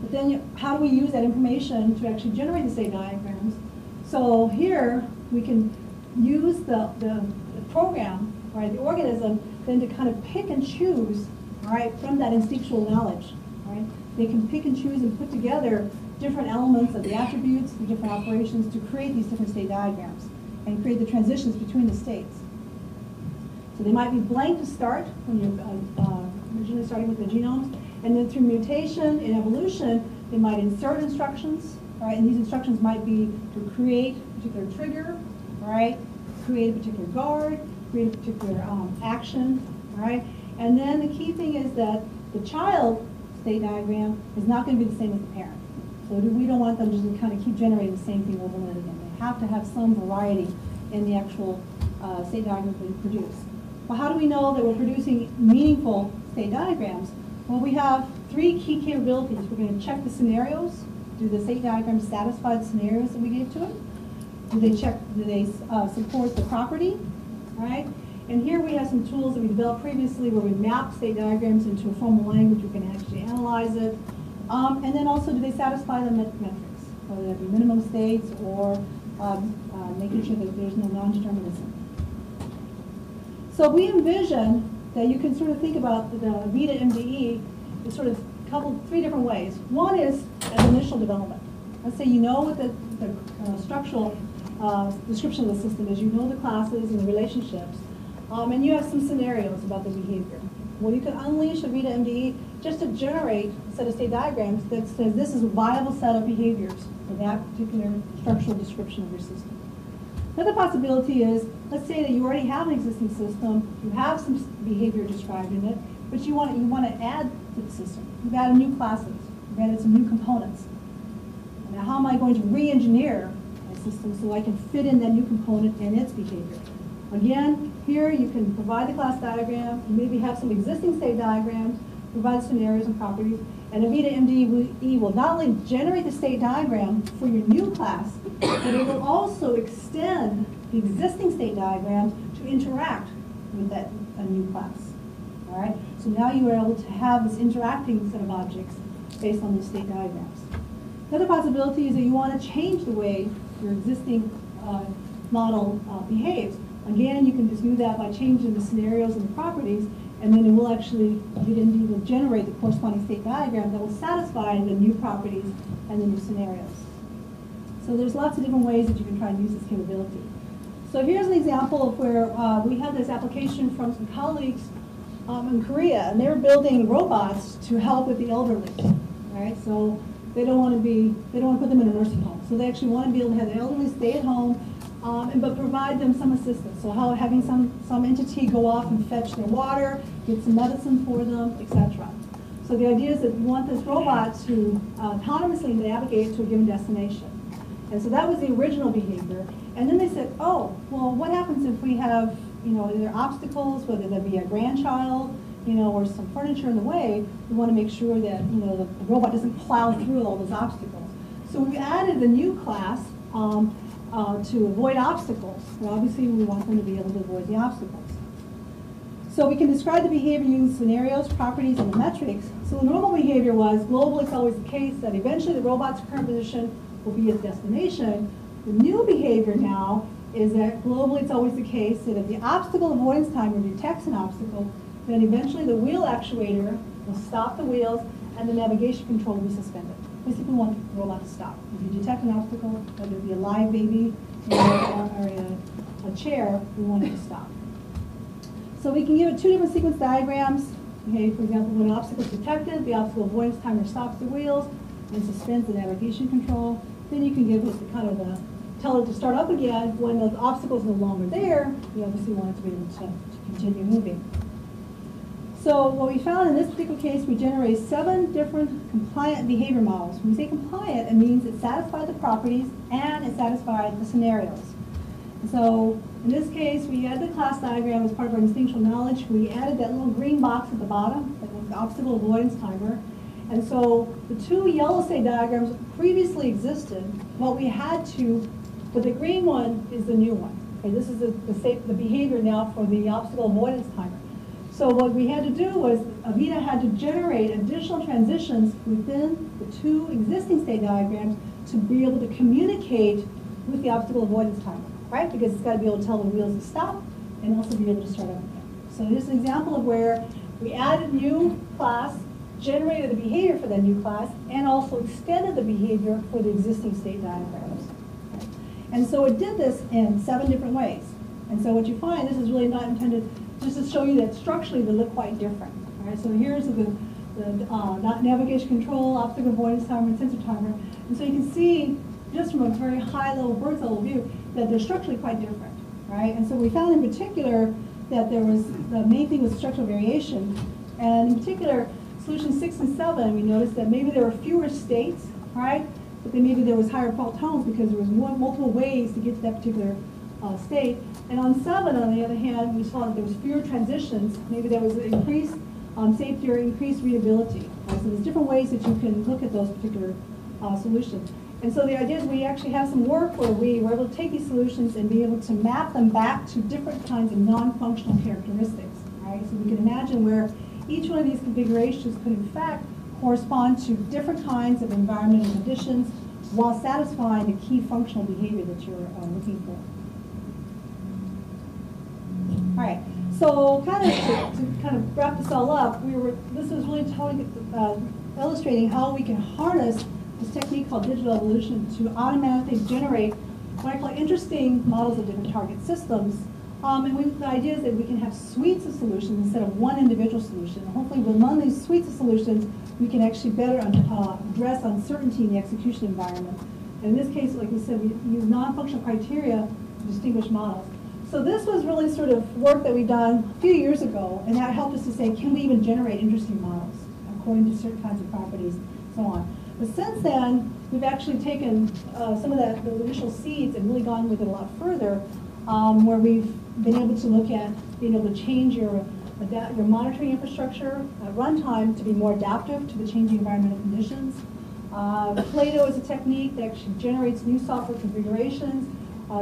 But then how do we use that information to actually generate the state diagrams? So here we can use the program, right, the organism, then to kind of pick and choose, right, from that instinctual knowledge, right? They can pick and choose and put together different elements of the attributes, the different operations to create these different state diagrams and create the transitions between the states. So they might be blank to start when you're originally starting with the genomes, and then through mutation and evolution, they might insert instructions, right? And these instructions might be to create a particular trigger, right? Create a particular guard, create a particular action, right? And then the key thing is that the child state diagram is not going to be the same as the parent. So we don't want them just to kind of keep generating the same thing over and over again. They have to have some variety in the actual state diagrams we produce. Well, how do we know that we're producing meaningful state diagrams? Well, we have three key capabilities. We're going to check the scenarios. Do the state diagrams satisfy the scenarios that we gave to them? Do they support the property? All right. And here we have some tools that we developed previously where we map state diagrams into a formal language. We can actually analyze it. And then also, do they satisfy the metrics, whether that be minimum states or making sure that there's no non-determinism. So we envision that you can sort of think about the VITA MDE in sort of three different ways. One is as initial development. Let's say you know what the structural description of the system is. You know the classes and the relationships. And you have some scenarios about the behavior. Well, you can unleash a VITA MDE just to generate a set of state diagrams that says this is a viable set of behaviors for that particular structural description of your system. Another possibility is, let's say that you already have an existing system, you have some behavior described in it, but you want to add to the system. You've added new classes, you've added some new components. Now, how am I going to re-engineer my system so I can fit in that new component and its behavior? Again, here you can provide the class diagram, you maybe have some existing state diagrams, provide scenarios and properties, and a VITA MDE will not only generate the state diagram for your new class, but it will also extend the existing state diagram to interact with a new class. All right? So now you are able to have this interacting set of objects based on the state diagrams. Another possibility is that you want to change the way your existing model behaves. Again, you can just do that by changing the scenarios and the properties, and then it will actually, VITA MDE will generate the corresponding state diagram that will satisfy the new properties and the new scenarios. So there's lots of different ways that you can try and use this capability. So here's an example of where we have this application from some colleagues in Korea, and they're building robots to help with the elderly. Right? So they don't want to put them in a nursing home. So they actually want to be able to have the elderly stay at home, but provide them some assistance. So having some entity go off and fetch their water, get some medicine for them, etc. So the idea is that we want this robot to autonomously navigate to a given destination. And so that was the original behavior. And then they said, oh, well, what happens if we have, either obstacles, whether there be a grandchild, or some furniture in the way? We want to make sure that, the robot doesn't plow through all those obstacles. So we've added a new class to avoid obstacles. Well, obviously, we want them to be able to avoid the obstacles. So we can describe the behavior using scenarios, properties, and the metrics. So the normal behavior was, globally, it's always the case that eventually the robot's current position will be its destination. The new behavior now is that globally it's always the case that if the obstacle avoidance timer detects an obstacle, then eventually the wheel actuator will stop the wheels and the navigation control will be suspended. Basically, we want the robot to stop. If you detect an obstacle, whether it be a live baby or a chair, we want it to stop. So we can give it two different sequence diagrams. Okay, for example, when an obstacle is detected, the obstacle avoidance timer stops the wheels and suspends the navigation control. Then you can give it tell it to start up again when the obstacle is no longer there. We obviously want it to be able to continue moving. So what we found in this particular case, we generated 7 different compliant behavior models. When we say compliant, it means it satisfied the properties and it satisfied the scenarios. So in this case, we added the class diagram as part of our instinctual knowledge. We added that little green box at the bottom, the obstacle avoidance timer. And so the 2 yellow state diagrams previously existed, but the green one is the new one. Okay, this is the behavior now for the obstacle avoidance timer. So what we had to do was, VITA had to generate additional transitions within the 2 existing state diagrams to be able to communicate with the obstacle avoidance timer, right? Because it's got to be able to tell the wheels to stop and also be able to start up again. So here's an example of where we added new class, generated the behavior for that new class, and also extended the behavior for the existing state diagrams. And so it did this in 7 different ways. And so what you find, this is really not intended just to show you that structurally they look quite different. All right, so here's the navigation control, obstacle avoidance timer, and sensor timer. And so you can see, just from a very high-level, bird's level view, that they're structurally quite different. Right? And so we found in particular that the main thing was structural variation. And in particular, solution 6 and 7, we noticed that maybe there were fewer states, right? But then maybe there was higher fault tones because there was multiple ways to get to that particular state. And on 7, on the other hand, we saw that there was fewer transitions. Maybe there was increased safety or increased readability. So there's different ways that you can look at those particular solutions. And so the idea is we actually have some work where we were able to take these solutions and be able to map them back to different kinds of non-functional characteristics. Right? So we can imagine where each one of these configurations could in fact correspond to different kinds of environmental conditions while satisfying the key functional behavior that you're looking for. All right, so to kind of wrap this all up, this was really illustrating how we can harness this technique called digital evolution to automatically generate what I call interesting models of different target systems. And the idea is that we can have suites of solutions instead of one individual solution. And hopefully, among these suites of solutions, we can actually better address uncertainty in the execution environment. And in this case, like we said, we use non-functional criteria to distinguish models. So this was really sort of work that we've done a few years ago, and that helped us to say, can we even generate interesting models according to certain kinds of properties, and so on. But since then, we've actually taken some of the initial seeds and really gone with it a lot further, where we've been able to look at being able to change your monitoring infrastructure at runtime to be more adaptive to the changing environmental conditions. Plato is a technique that actually generates new software configurations,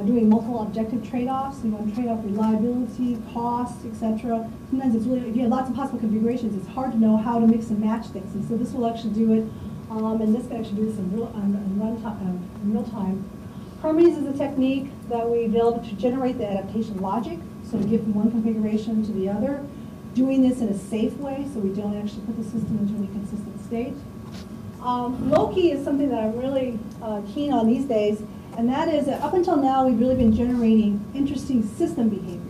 doing multiple objective trade-offs. You want to trade off reliability, cost, etc. Sometimes it's really, if you have lots of possible configurations, it's hard to know how to mix and match things. And so this will actually do it, and this can actually do this in real time. Hermes is a technique that we developed to generate the adaptation logic, so to give from one configuration to the other, doing this in a safe way, so we don't actually put the system into an inconsistent state. Loki is something that I'm really keen on these days, and that is that up until now, we've really been generating interesting system behavior.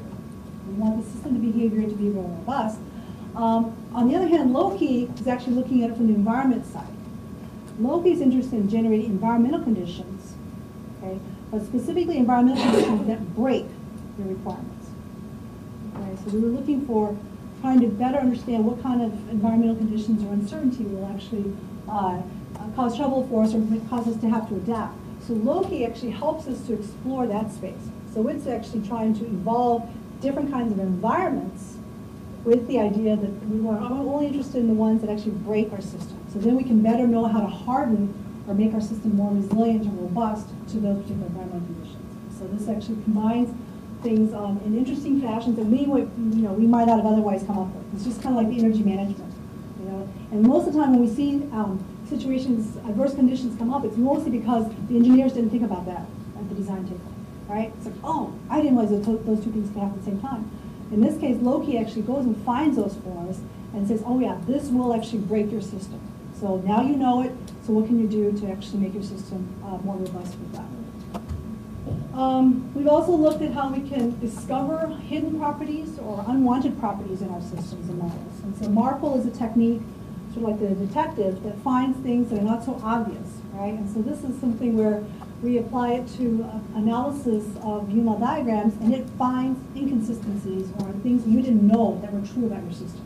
We want the system behavior to be more robust. On the other hand, Loki is actually looking at it from the environment side. Loki is interested in generating environmental conditions, okay, but specifically environmental conditions that break the requirements. Okay, so we were looking for trying to better understand what kind of environmental conditions or uncertainty will actually cause trouble for us or cause us to have to adapt. So Loki actually helps us to explore that space. So it's actually trying to evolve different kinds of environments with the idea that I'm only interested in the ones that actually break our system. So then we can better know how to harden or make our system more resilient and robust to those particular environmental conditions. So this actually combines things in interesting fashions that we might not have otherwise come up with. It's just kind of like the energy management, And most of the time when we see situations, adverse conditions come up, it's mostly because the engineers didn't think about that at the design table, right? It's like, oh, I didn't realize those two things could happen at the same time. In this case, Loki actually goes and finds those for us and says, oh yeah, this will actually break your system. So now you know it, so what can you do to actually make your system more robust with that? We've also looked at how we can discover hidden properties or unwanted properties in our systems and models. And so Marple is a technique, sort of like the detective, that finds things that are not so obvious, right? And so this is something where we apply it to analysis of UML diagrams, and it finds inconsistencies or things you didn't know that were true about your system,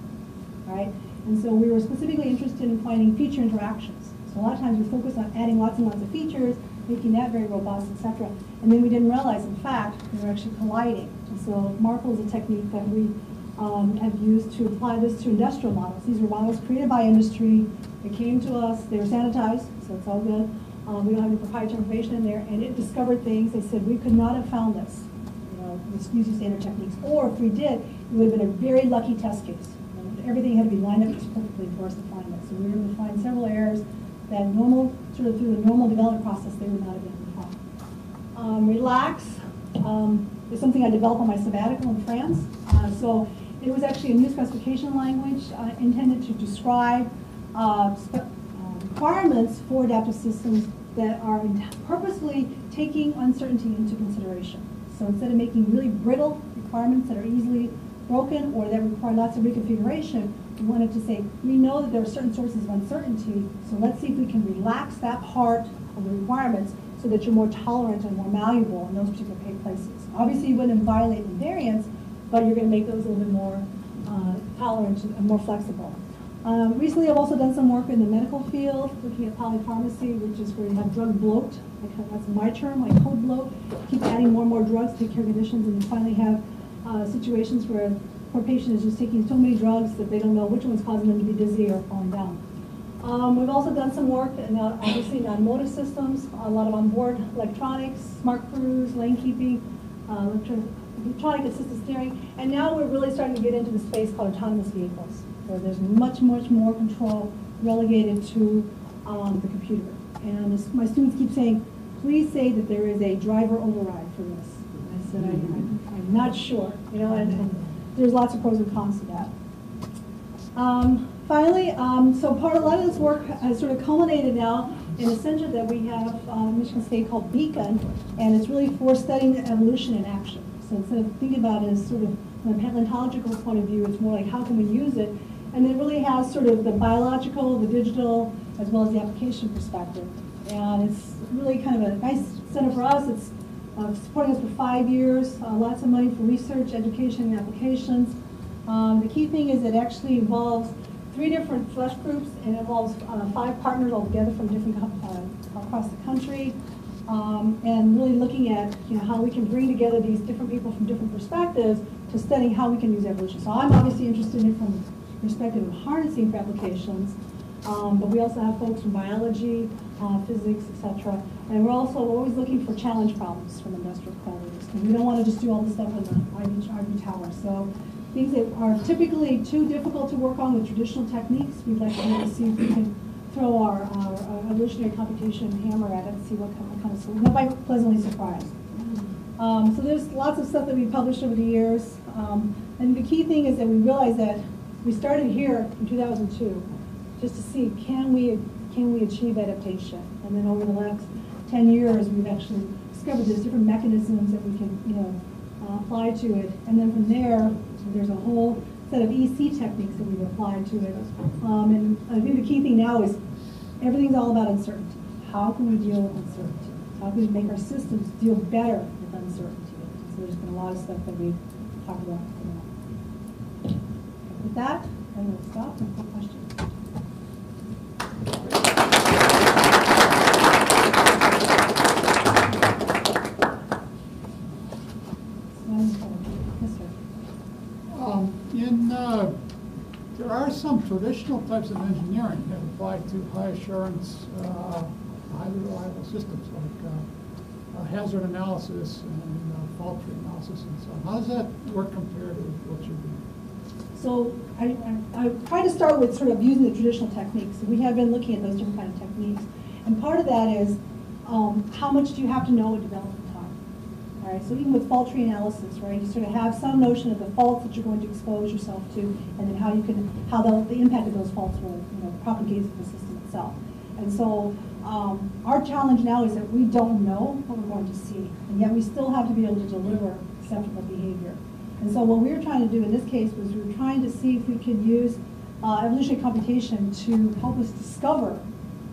right? And so we were specifically interested in finding feature interactions. So a lot of times we focus on adding lots and lots of features, making that very robust, etc. And then we didn't realize, in fact, they were actually colliding. And so Marple is a technique that we have used to apply this to industrial models. These were models created by industry. They came to us. They were sanitized, so it's all good. We don't have any proprietary information in there. And it discovered things. They said, we could not have found this, using standard techniques. Or if we did, it would have been a very lucky test case. Everything had to be lined up perfectly for us to find it. So we were able to find several errors that through the normal development process, they would not have been able to find. Relax is something I developed on my sabbatical in France. So it was actually a new specification language intended to describe requirements for adaptive systems that are purposely taking uncertainty into consideration. So instead of making really brittle requirements that are easily broken or that require lots of reconfiguration, we wanted to say, we know that there are certain sources of uncertainty, so let's see if we can relax that part of the requirements so that you're more tolerant and more malleable in those particular places. Obviously, you wouldn't violate invariance, but you're going to make those a little bit more tolerant and more flexible. Recently, I've also done some work in the medical field, looking at polypharmacy, which is where you have drug bloat. That's my term, like code bloat. Keep adding more and more drugs to take care of conditions, and you finally have situations where a poor patient is just taking so many drugs that they don't know which one's causing them to be dizzy or falling down. We've also done some work, in, obviously, in automotive systems, a lot of onboard electronics, smart cruise, lane keeping, electronic assisted steering, and now we're really starting to get into the space called autonomous vehicles, where there's much more control relegated to the computer. And my students keep saying, please say that there is a driver override for this. And I said, I'm not sure, you know, and there's lots of pros and cons to that. Finally, so a lot of this work has sort of culminated now in a center that we have in Michigan State called Beacon, and it's really for studying evolution in action. So instead of thinking about it as sort of from a paleontological point of view, it's more like how can we use it? And it really has sort of the biological, the digital, as well as the application perspective. And it's really kind of a nice center for us. It's supporting us for 5 years, lots of money for research, education, and applications. The key thing is it actually involves 3 different flesh groups, and it involves 5 partners altogether from different across the country, and really looking at how we can bring together these different people from different perspectives to studying how we can use evolution. So I'm obviously interested in it from the perspective of harnessing for applications, but we also have folks from biology, physics, etc. And we're also always looking for challenge problems from industrial collaborators, because we don't want to just do all this stuff in the Ivy Tower. So things that are typically too difficult to work on with traditional techniques, we'd like to be able to see if we can throw our evolutionary computation hammer at it and see what kind of solution. That might be pleasantly surprised. So there's lots of stuff that we published over the years. And the key thing is that we realized that we started here in 2002 just to see can we achieve adaptation. And then over the last 10 years, we've actually discovered there's different mechanisms that we can apply to it. And then from there, there's a whole set of EC techniques that we've applied to it. And I think the key thing now is everything's all about uncertainty. How can we deal with uncertainty? How can we make our systems deal better with uncertainty? So there's been a lot of stuff that we've talked about. With that, I'm going to stop and take questions. There are some traditional types of engineering that apply to high assurance, highly reliable systems like hazard analysis and fault tree analysis and so on. How does that work compared to what you're doing? So I try to start with sort of using the traditional techniques. We have been looking at those different kind of techniques. And part of that is how much do you have to know at development time? All right, so even with fault tree analysis, right, you sort of have some notion of the faults that you're going to expose yourself to, and then how the impact of those faults will propagate through the system itself. And so our challenge now is that we don't know what we're going to see, and yet we still have to be able to deliver acceptable behavior. And so what we were trying to do in this case was we were trying to see if we could use evolutionary computation to help us discover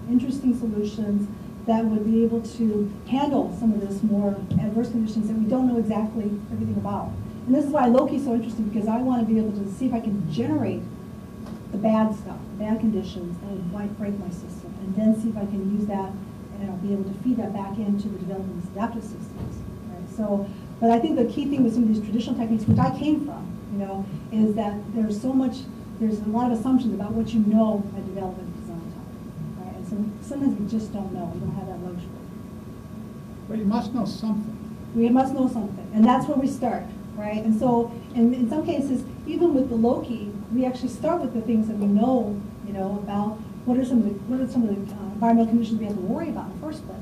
interesting solutions that would be able to handle some of this more adverse conditions that we don't know exactly everything about. And this is why Loki is so interesting, because I want to be able to see if I can generate the bad stuff, bad conditions that might break my system, and then see if I can use that and I'll be able to feed that back into the development of these adaptive systems. Right? So, but I think the key thing with some of these traditional techniques, which I came from, is that there's a lot of assumptions about what you know at development design time. Right? And so sometimes we just don't know. We don't have that luxury. But you must know something. We must know something, and that's where we start, right? And so, in some cases, even with the Loki, we actually start with the things that we know, about what are some of the environmental conditions we have to worry about in the first place,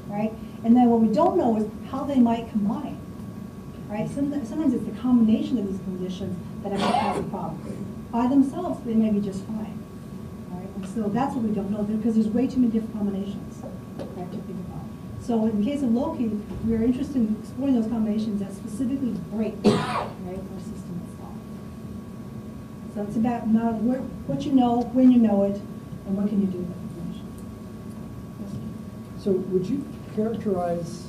right? And then what we don't know is how they might combine, right? Sometimes it's the combination of these conditions that actually cause a problem. By themselves, they may be just fine, right? And so that's what we don't know, because there's way too many different combinations, right, to think about. So in the case of Loki, we are interested in exploring those combinations that specifically break, right, our system itself. So it's about what you know, when you know it, and what can you do with that information. Yes. So would you characterize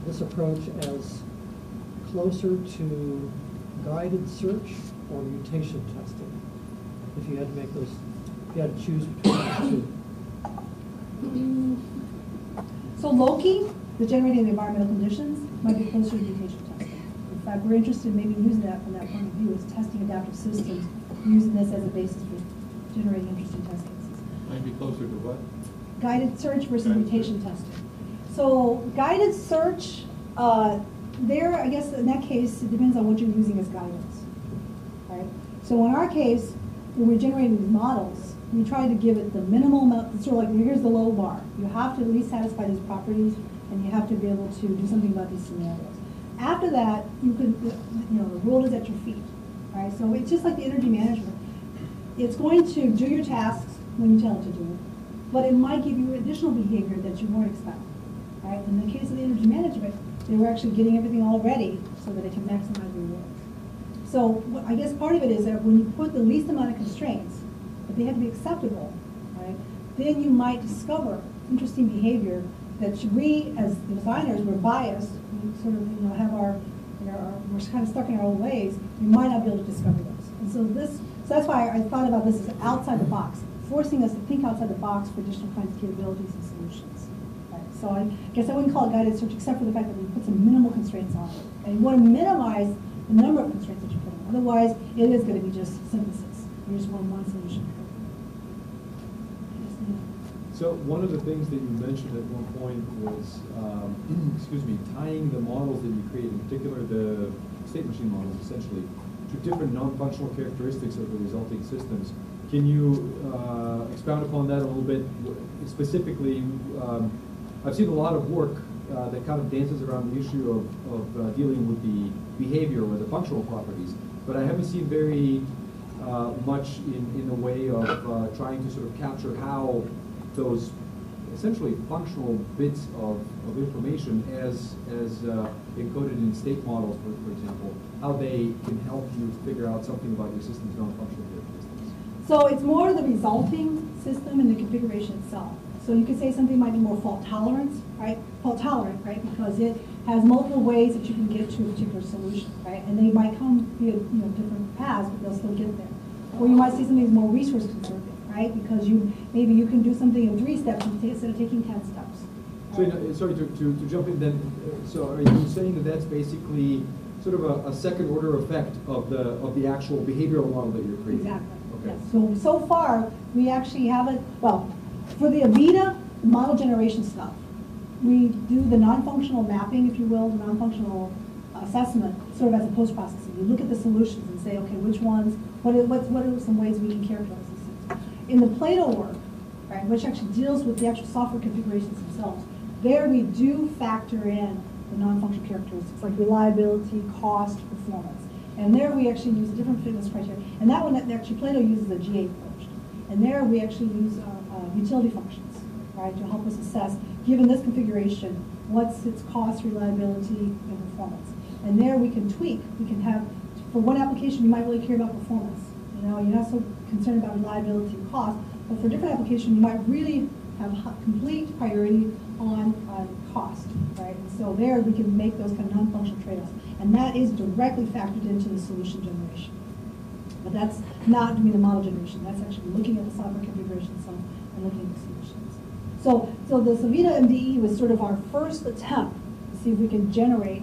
this approach as closer to guided search or mutation testing, if you had to make those If you had to choose between the two. So Loki, the generating of environmental conditions, might be closer to mutation testing. In fact, we're interested in maybe using that from that point of view, is testing adaptive systems, using this as a basis for generating interesting test cases. Might be closer to what? Guided search versus Guided mutation search. testing. So guided search, there, I guess in that case, it depends on what you're using as guidance, right? So in our case, when we're generating these models, we try to give it the minimal amount, sort of like, here's the low bar. You have to at least satisfy these properties, and you have to be able to do something about these scenarios. After that, you could, the world is at your feet, right? So it's just like the energy management. It's going to do your tasks when you tell it to do it, but it might give you additional behavior that you weren't expecting, right? In the case of the energy management, they were actually getting everything all ready so that it can maximize reward. So I guess part of it is that when you put the least amount of constraints, but they have to be acceptable, right? Then you might discover interesting behavior that we, as the designers, we're biased. We sort of, have we're kind of stuck in our own ways. We might not be able to discover those. And so that's why I thought about this as outside the box, forcing us to think outside the box for additional kinds of capabilities and solutions. Right? So I guess I wouldn't call it guided search, except for the fact that we put some minimal constraints on it. And you want to minimize the number of constraints that you put on. Otherwise, it is going to be just synthesis. You just want one solution. So one of the things that you mentioned at one point was, excuse me, tying the models that you create, in particular the state machine models, essentially, to different non-functional characteristics of the resulting systems. Can you expound upon that a little bit? Specifically, I've seen a lot of work that kind of dances around the issue of dealing with the behavior or the functional properties, but I haven't seen very much in the way of trying to sort of capture how those essentially functional bits of information as encoded in state models, for example, how they can help you figure out something about your system's non-functional characteristics. So it's more the resulting system and the configuration itself. So you could say something might be more fault tolerant, right? Fault tolerant, right? Because it has multiple ways that you can get to a particular solution, right? And they might come via different paths, but they'll still get there. Or you might see something that's more resource conserving, right? Because maybe you can do something in 3 steps instead of taking 10 steps. So, sorry to jump in then. So are you saying that that's basically sort of a second order effect of the actual behavioral model that you're creating? Exactly. Okay. Yes. So far, we actually haven't, well, for the AVITA model generation stuff, we do the non-functional mapping, if you will, the non-functional assessment, sort of as a post-processing. You look at the solutions and say, okay, which ones, what are some ways we can characterize these things? In the Plato work, right, which actually deals with the actual software configurations themselves, there we do factor in the non-functional characteristics like reliability, cost, performance. And there we actually use different fitness criteria. And that one, actually Plato uses a GA approach. And there we actually use utility functions, right, to help us assess, given this configuration, what's its cost, reliability, and performance. And there we can tweak. We can have, for one application, you might really care about performance. You're not so concerned about reliability and cost, but for a different application, you might really have complete priority on cost, right? And so there we can make those kind of non-functional trade-offs. And that is directly factored into the solution generation. But that's not doing the model generation. That's actually looking at the software configuration itself and looking at the solutions. So the AVITA MDE was sort of our first attempt to see if we can generate,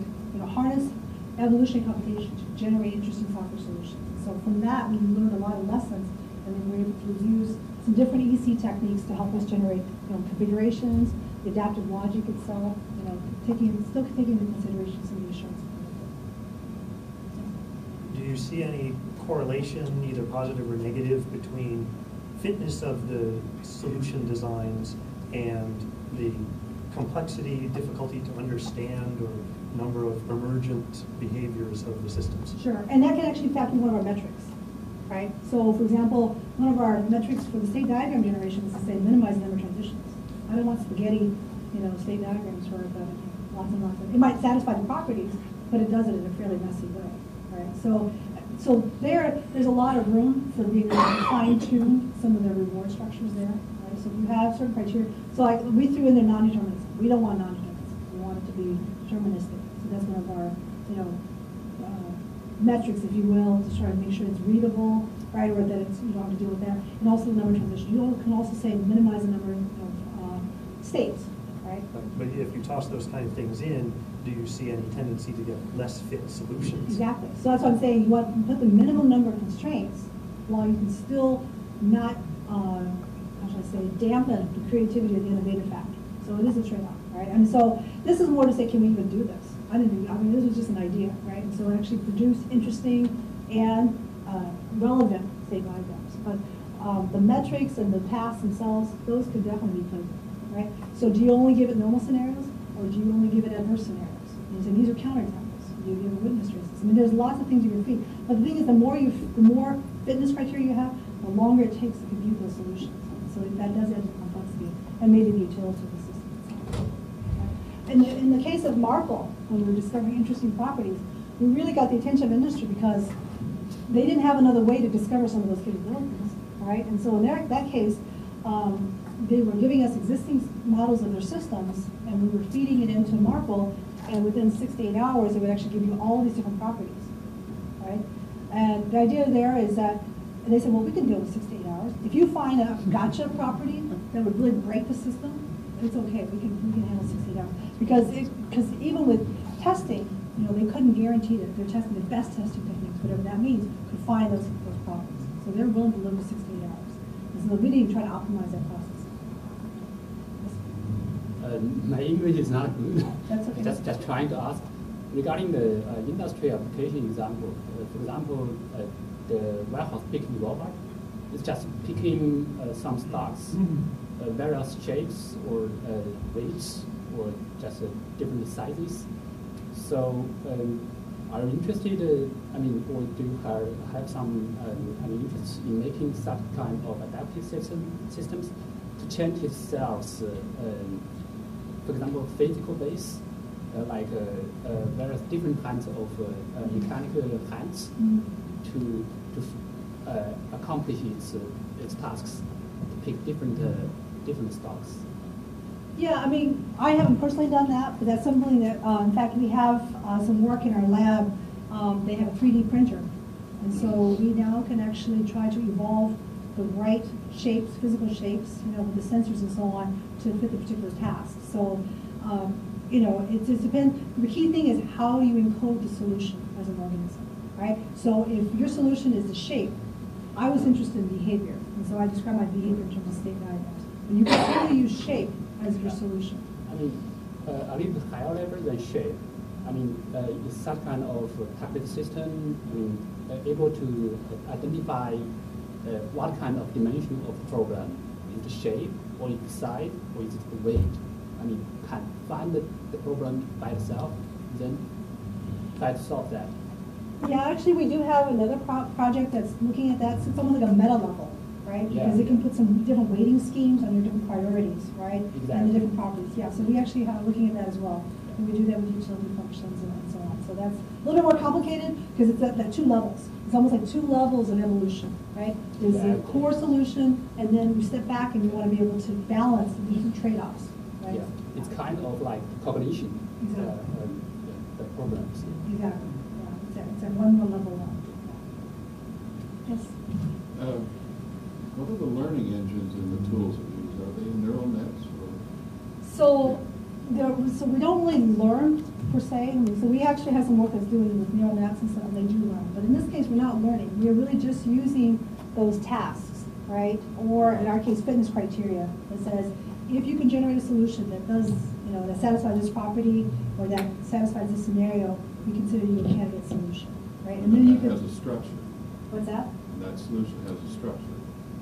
harness evolutionary computation to generate interesting software solutions. And so from that, we learned a lot of lessons, and then we were able to use some different EC techniques to help us generate, configurations, the adaptive logic itself, still taking into consideration some of the assurance. Do you see any correlation, either positive or negative, between fitness of the solution designs and the complexity, difficulty to understand, or number of emergent behaviors of the systems? Sure, and that can actually factor in one of our metrics, right? So, for example, one of our metrics for the state diagram generation is to say minimize the number of transitions. I don't want spaghetti, state diagrams for lots and lots of. It might satisfy the properties, but it does it in a fairly messy way, right? So there's a lot of room for being able to fine-tune some of the reward structures there. Right? So if you have certain criteria, so like we threw in there non-determinism. We don't want non-determinism. We want it to be deterministic. So that's one of our, metrics, if you will, to try to make sure it's readable right? Or that it's, you don't have to deal with that. And also the number of transitions. You can also say minimize the number of states, right? But if you toss those kind of things in, do you see any tendency to get less fit solutions? Exactly. So that's what I'm saying. You want to put the minimum number of constraints while you can still not, how should I say, dampen the creativity of the innovative factor. So it is a trade-off, right? And so this is more to say, can we even do this? I mean, this was just an idea, right? And so it actually produced interesting and relevant state diagrams. But the metrics and the tasks themselves, those could definitely be played with, right? So do you only give it normal scenarios, or do you only give it adverse scenarios? And so these are counterexamples. Do you give it witness traces? I mean, there's lots of things you can feed. But the thing is, the more fitness criteria you have, the longer it takes to compute those solutions. So that does add to complexity and maybe the utility of the system itself. Okay? In the case of Marple, when we were discovering interesting properties, we really got the attention of industry because they didn't have another way to discover some of those capabilities, right? And so in that case, they were giving us existing models of their systems, and we were feeding it into Marple, and within 6 to 8 hours, it would actually give you all these different properties, right? And the idea there is that, and they said, well, we can deal with 6 to 8 hours. If you find a gotcha property that would really break the system, it's okay. We can handle 6 to 8 hours because even with testing, you know, they couldn't guarantee that they're testing the best testing techniques, whatever that means, could find those properties. So they're willing to live with 6 to 8 hours. And so we didn't try to optimize that process. My English is not good. That's okay. Just trying to ask regarding the industry application example. For example, the warehouse picking robot is just picking some stocks, various shapes or weights or just different sizes. So, are you interested? Or do you have some interest in making such kind of adaptive systems to change itself? For example, physical base, like various different kinds of mechanical hands to accomplish its tasks, to pick different stocks. Yeah, I mean, I haven't personally done that, but that's something that, in fact, we have some work in our lab. They have a 3D printer, and so we now can actually try to evolve the right shapes, physical shapes, you know, with the sensors and so on, to fit the particular task. So, you know, it depends. The key thing is how you encode the solution as an organism, right? So if your solution is the shape, I was interested in behavior, and so I describe my behavior in terms of state diagrams. But you can only use shape as your solution. I mean, a little bit higher level than shape. I mean, is such kind of tablet system able to identify what kind of dimension of the program? Is it the shape, or is it the size, or is it the weight? I mean, can find the program by itself, then try to solve that. Yeah, actually, we do have another project that's looking at that. So it's almost like a meta level, right? Yeah. Because it can put some different weighting schemes under different priorities, right? Exactly. And the different properties. Yeah, so we actually are looking at that as well. And we do that with utility functions and so on. So that's a little bit more complicated because it's at 2 levels. It's almost like 2 levels of evolution, right? There's the core solution, and then you step back and you want to be able to balance the different trade-offs, right? Yeah, it's kind of like cognition, Exactly. the programs. Exactly. Yeah, it's at one more level up. Yes. What are the learning engines and the tools that you use? Are they neural nets? Or? So we don't really learn per se. I mean, so we actually have some work that's doing with neural nets and stuff, and they do learn. But in this case, we're not learning. We're really just using those tasks, right? Or in our case, fitness criteria that says, if you can generate a solution that does, you know, that satisfies this property or that satisfies this scenario, we consider you a candidate solution, right? And then you can. Has a structure. What's that? And that solution has a structure.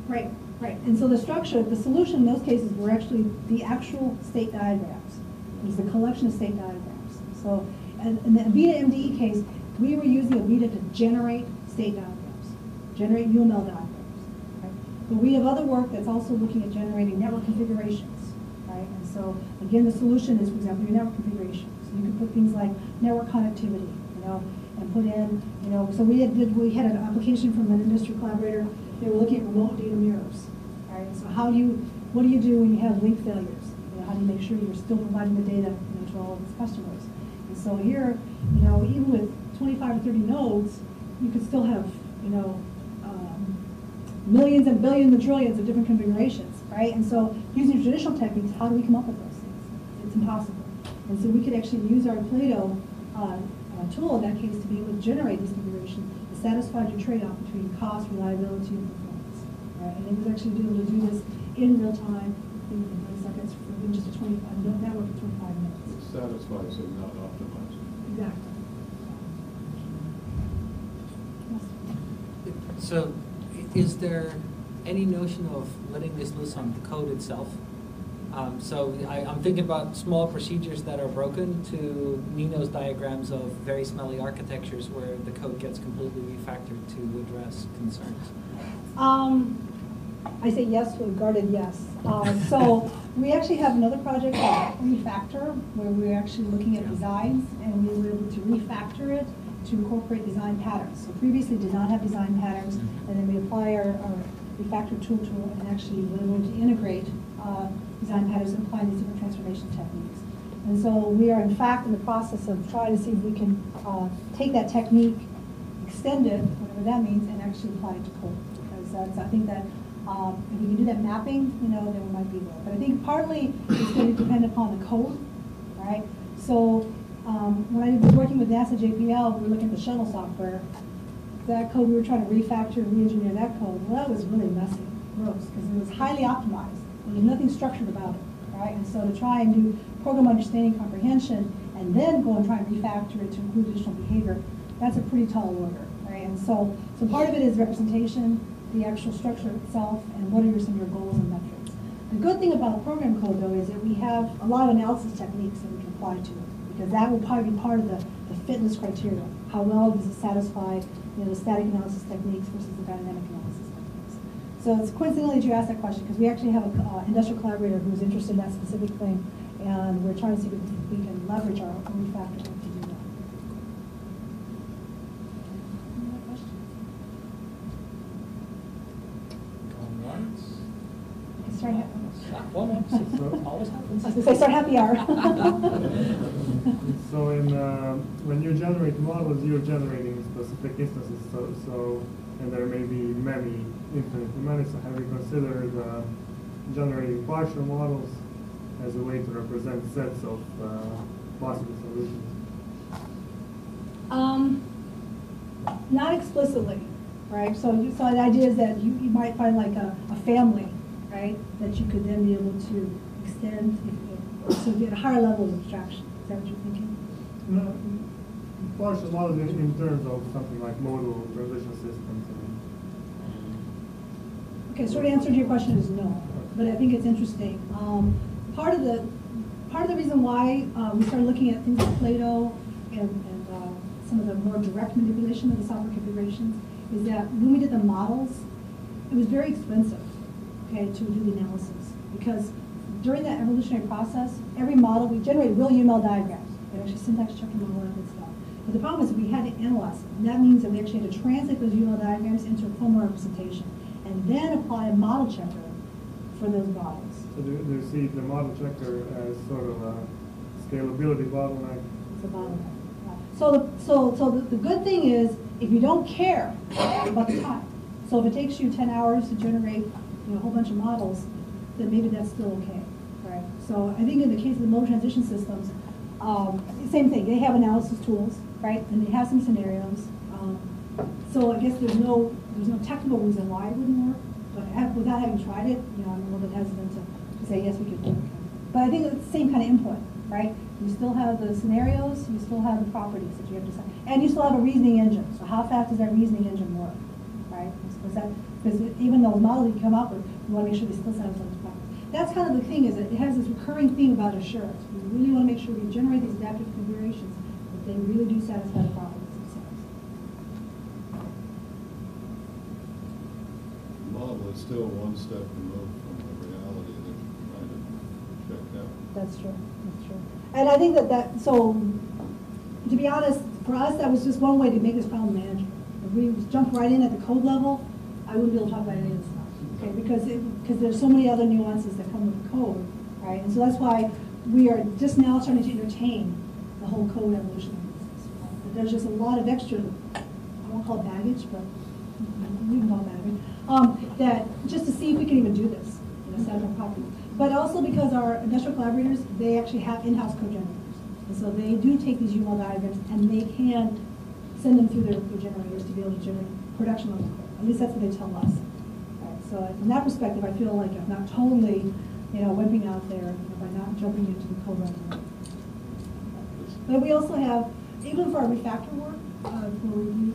Right, right. And so the structure, the solution in those cases were actually the actual state diagrams. It was the collection of state diagrams. So in the Avita MDE case, we were using Avita to generate state diagrams, generate UML diagrams. Right? But we have other work that's also looking at generating network configurations. Right? And so again, the solution is, for example, your network configuration. So you can put things like network connectivity, you know, and put in, you know, so we had an application from an industry collaborator. They were looking at remote data mirrors. Right? So what do you do when you have link failures? You know, how do you make sure you're still providing the data, you know, to all of its customers? And so here, you know, even with 25 or 30 nodes, you could still have, you know, millions and billions and trillions of different configurations, right? And so using traditional techniques, how do we come up with those things? It's impossible. And so we could actually use our Plato tool in that case to be able to generate this configuration to satisfy your trade-off between cost, reliability, and performance, right? And it was actually able to do this in real time, in 30 seconds, in just a 25, network of 25 minutes. It satisfies and not optimized. Exactly. So, is there any notion of letting this loose on the code itself? So I'm thinking about small procedures that are broken to Nino's diagrams of very smelly architectures where the code gets completely refactored to address concerns. I say yes with a guarded yes. So we actually have another project called Refactor, where we're actually looking at designs, and we were able to refactor it to incorporate design patterns. So previously did not have design patterns, and then we apply our refactor tool and actually we're able to integrate design patterns and apply these different transformation techniques. And so we are in fact in the process of trying to see if we can take that technique, extend it, whatever that means, and actually apply it to code. Because that's, I think that if we can do that mapping, then we might be there. But I think partly it's going to depend upon the code, right? So when I was working with NASA JPL, we were looking at the shuttle software. That code, we were trying to refactor and re-engineer that code. Well, that was really messy, gross, because it was highly optimized. There was nothing structured about it, right? And so to try and do program understanding comprehension and then go and try and refactor it to include additional behavior, that's a pretty tall order, right? And so part of it is representation, the actual structure itself, and what are some of your goals and metrics. The good thing about program code, though, is that we have a lot of analysis techniques that we can apply to it, because that will probably be part of the fitness criteria. How well does it satisfy the static analysis techniques versus the dynamic analysis techniques? So it's coincidentally that you asked that question, because we actually have an industrial collaborator who's interested in that specific thing, and we're trying to see if we can leverage our own refactor to do that. Any other questions? Going once? Start Always happens. I was going to say start happy hour. So when you generate models, you're generating specific instances. And there may be many, infinitely many. So have you considered generating partial models as a way to represent sets of possible solutions? Not explicitly, right? So the idea is that you might find like a family, right, that you could then be able to extend to get a higher level of abstraction. Is that what you're thinking? No, partial models in terms of something like modal transition systems. Okay, so the answer to your question is no, but I think it's interesting. Part of the reason why we started looking at things like Plato and some of the more direct manipulation of the software configurations is that when we did the models, it was very expensive, okay, to do the analysis, because during that evolutionary process, every model, we generated real UML diagrams. We actually syntax checked them all out and stuff. But the problem is that we had to analyze them. And that means that we actually had to translate those UML diagrams into a formal representation and then apply a model checker for those models. So do you see the model checker as sort of a scalability bottleneck? It's a bottleneck. So the good thing is, if you don't care about the time, so if it takes you 10 hours to generate a whole bunch of models, then maybe that's still okay, right? So I think in the case of the modal transition systems, same thing. They have analysis tools, right? And they have some scenarios. So I guess there's no technical reason why it wouldn't work. But without having tried it, I'm a little bit hesitant to say yes, we could do it. But I think it's the same kind of input, right? You still have the scenarios, you still have the properties that you have to decide, and you still have a reasoning engine. So how fast does that reasoning engine work, right? Because even those models you come up with, you want to make sure they still satisfy those properties. That's kind of the thing, is that it has this recurring theme about assurance. We really want to make sure we generate these adaptive configurations, that they really do satisfy the properties themselves. The model is still one step removed from the reality that you're trying to check out. That's true. That's true. And I think so to be honest, for us, that was just one way to make this problem manageable. If we jumped right in at the code level, I wouldn't be able to talk about any of this stuff, okay? Because there's so many other nuances that come with the code, right? And so that's why we are just now starting to entertain the whole code evolution of this. But there's just a lot of extra, I won't call it baggage, but you can call it that just to see if we can even do this, set up a copy. But also because our industrial collaborators, they actually have in-house code generators. And so they do take these UML diagrams and they can send them through their generators to be able to generate production level code. At least that's what they tell us. Right, so from that perspective, I feel like I'm not totally, wimping out there by not jumping into the code right away. But we also have, even for our refactor work, where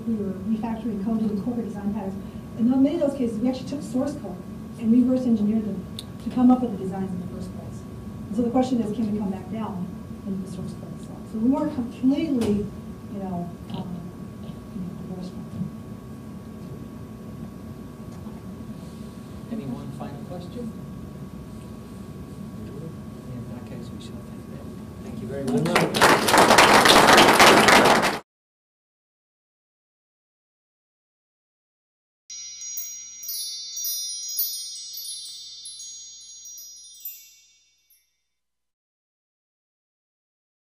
we were refactoring code to incorporate design patterns, in many of those cases, we actually took source code and reverse engineered them to come up with the designs in the first place. And so the question is, can we come back down into the source code itself? So we weren't completely, divorced from it. Any one final question? In that case, we shall thank them. Thank you very much.